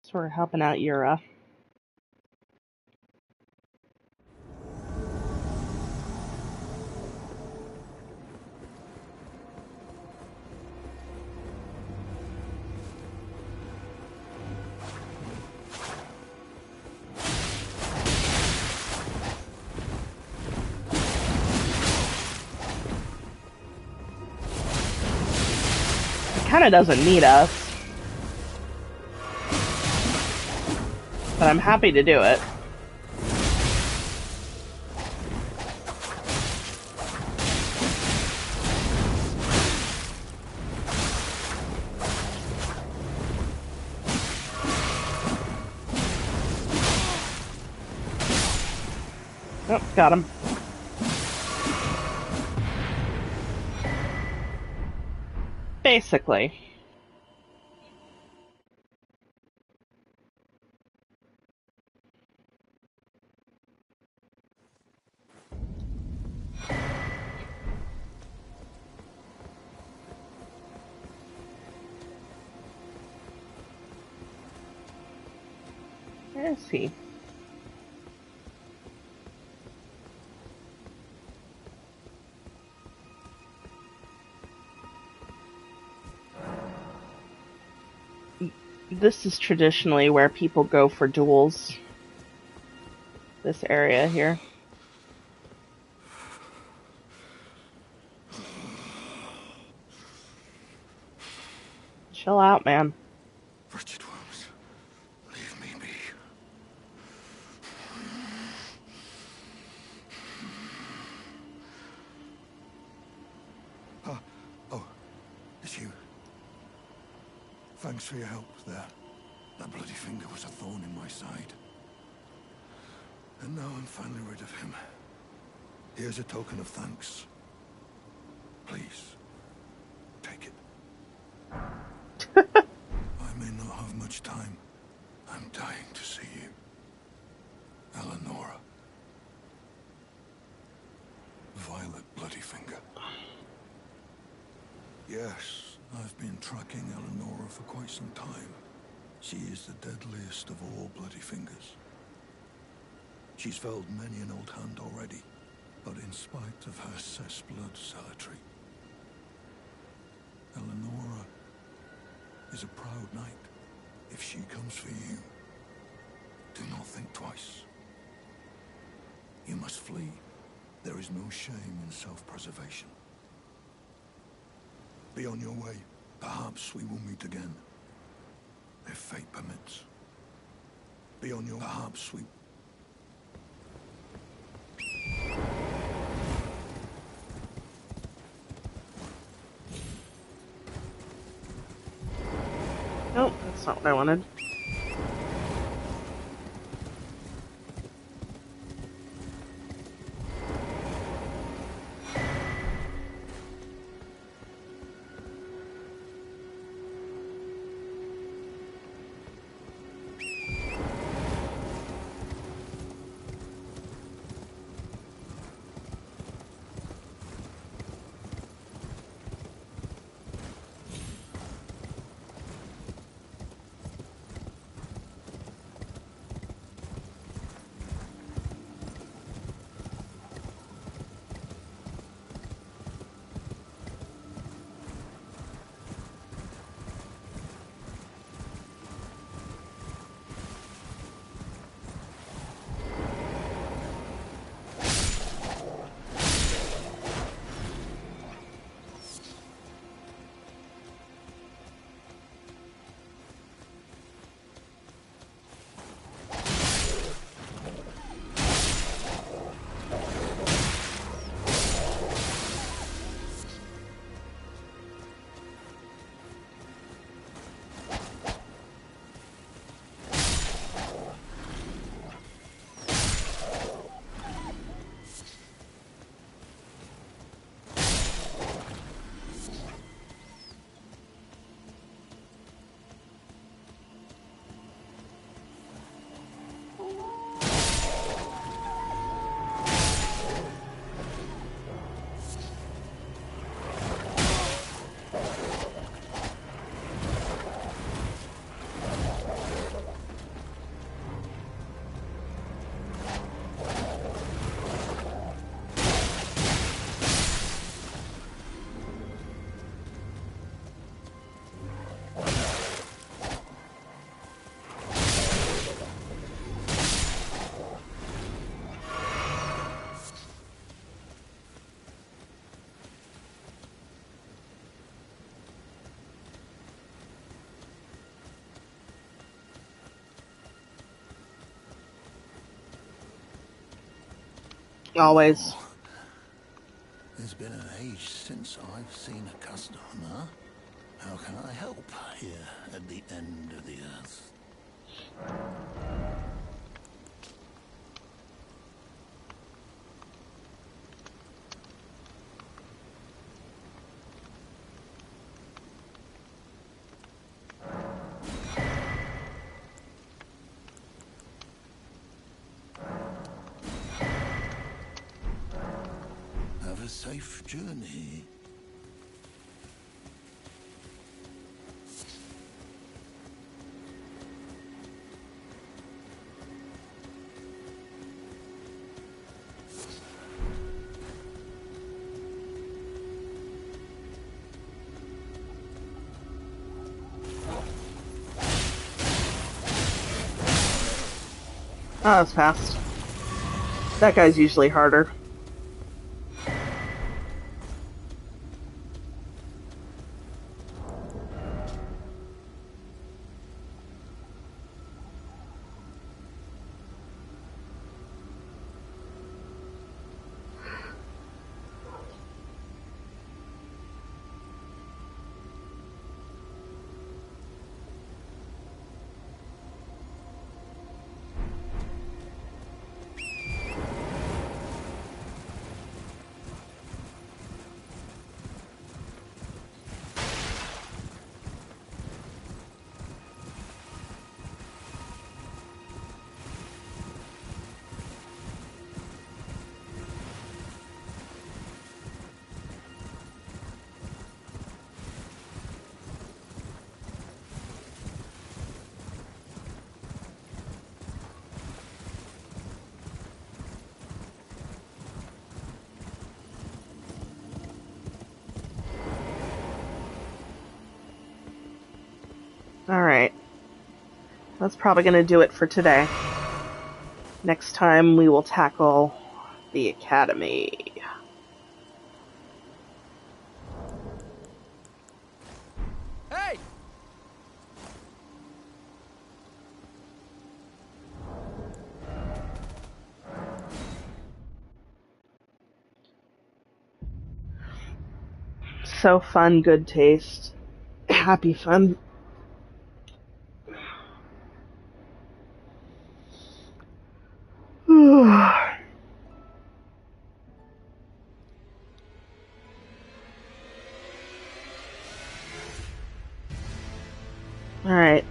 So we're helping out Yura. kinda doesn't need us. But I'm happy to do it. Oh, got him. Basically. Where is he? This is traditionally where people go for duels. This area here. Chill out, man. Wretched worms, leave me be. Oh, it's you. Thanks for your help there. That bloody finger was a thorn in my side. And now I'm finally rid of him. Here's a token of thanks. Please, take it. I may not have much time. I'm dying to see you. Eleonora. Violet Bloodyfinger. Yes, I've been tracking Eleonora for quite some time. She is the deadliest of all Bloodyfingers. She's felled many an old hand already, but in spite of her cessblood zealotry, Eleonora is a proud knight. If she comes for you, do not think twice. You must flee. There is no shame in self-preservation. Be on your way. Perhaps we will meet again. If fate permits. Be on your... Perhaps we... Nope, that's not what I wanted. Always. It's been an age since I've seen a customer. How can I help here at the end of the earth? Have a safe journey. Oh, that's fast. That guy's usually harder. Alright. That's probably going to do it for today. Next time we will tackle the Academy. Hey! So fun, good taste. Happy fun. Alright.